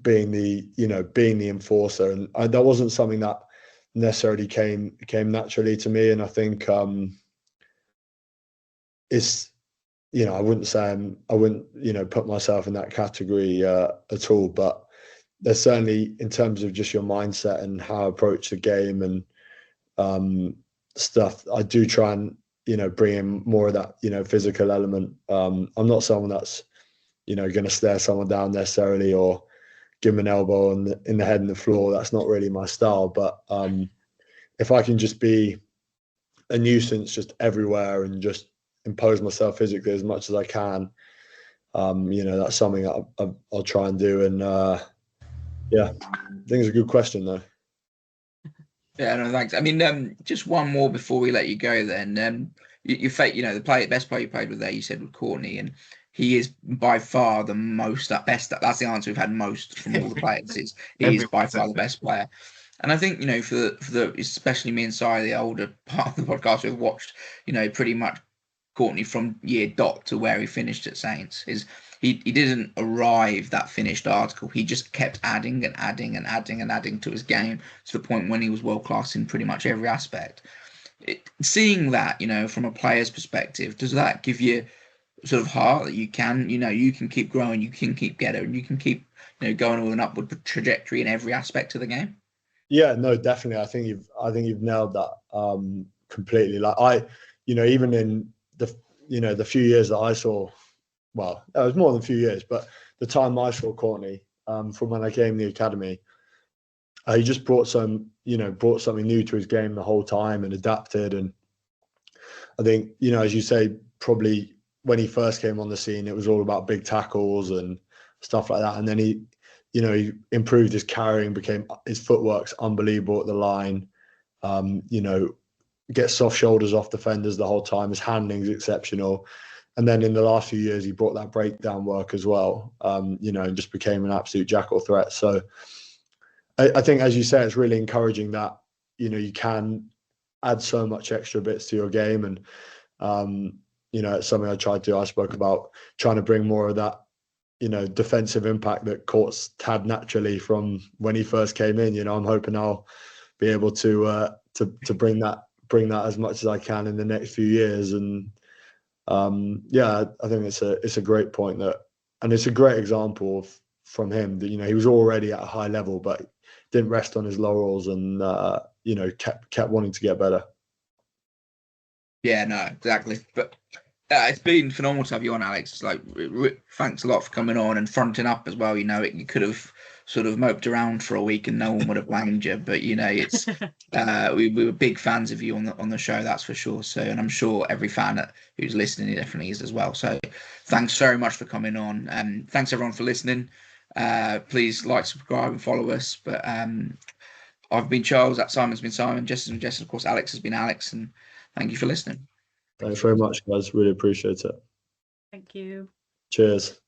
being the enforcer, and that wasn't something that necessarily came naturally to me. And I think it's, I wouldn't say I wouldn't put myself in that category at all, but there's certainly, in terms of just your mindset and how I approach the game and stuff, I do try and bring in more of that physical element. I'm not someone that's going to stare someone down necessarily, or give them an elbow in the head and the floor. That's not really my style. But if I can just be a nuisance just everywhere and just impose myself physically as much as I can, that's something I'll try and do. And yeah, I think it's a good question though. Yeah, no, thanks. I mean, just one more before we let you go. Then, you the best player you played with there, you said, with Courtney, and he is by far the best. That's the answer we've had most from all the players. He is by far the best player. And I think for the especially me and Si, the older part of the podcast, we've watched pretty much Courtney from year dot to where he finished at Saints. He didn't arrive that finished article. He just kept adding and adding and adding and adding to his game to the point when he was world class in pretty much every aspect. Seeing that, from a player's perspective, does that give you sort of heart that you can keep growing, you can keep getting, and you can keep going with an upward trajectory in every aspect of the game? Yeah, no, definitely. I think you've nailed that completely. Like even in the few years that I saw. Well, it was more than a few years, but the time I saw Courtney, from when I came in the academy, he just brought something new to his game the whole time and adapted. And I think, as you say, probably when he first came on the scene, it was all about big tackles and stuff like that. And then he improved his carrying, his footwork's unbelievable at the line. Gets soft shoulders off defenders the whole time. His handling's exceptional. And then in the last few years, he brought that breakdown work as well, and just became an absolute jackal threat. So I think, as you say, it's really encouraging that, you can add so much extra bits to your game. And, it's something I tried to, I spoke about trying to bring more of that, defensive impact that Court's had naturally from when he first came in. I'm hoping I'll be able to bring that as much as I can in the next few years. And yeah, I think it's a great point and it's a great example from him that he was already at a high level, but didn't rest on his laurels and kept wanting to get better. Yeah, no, exactly. But it's been phenomenal to have you on, Alex. It's like, thanks a lot for coming on and fronting up as well. You could have sort of moped around for a week and no one would have blamed you. But you know, it's we were big fans of you on the show, that's for sure. So, and I'm sure every fan who's listening definitely is as well. So, thanks very much for coming on, and thanks everyone for listening. Please like, subscribe, and follow us. But I've been Charles. That Simon's been Simon. Jess has been Jess. Of course, Alex has been Alex. And thank you for listening. Thanks very much, guys. Really appreciate it. Thank you. Cheers.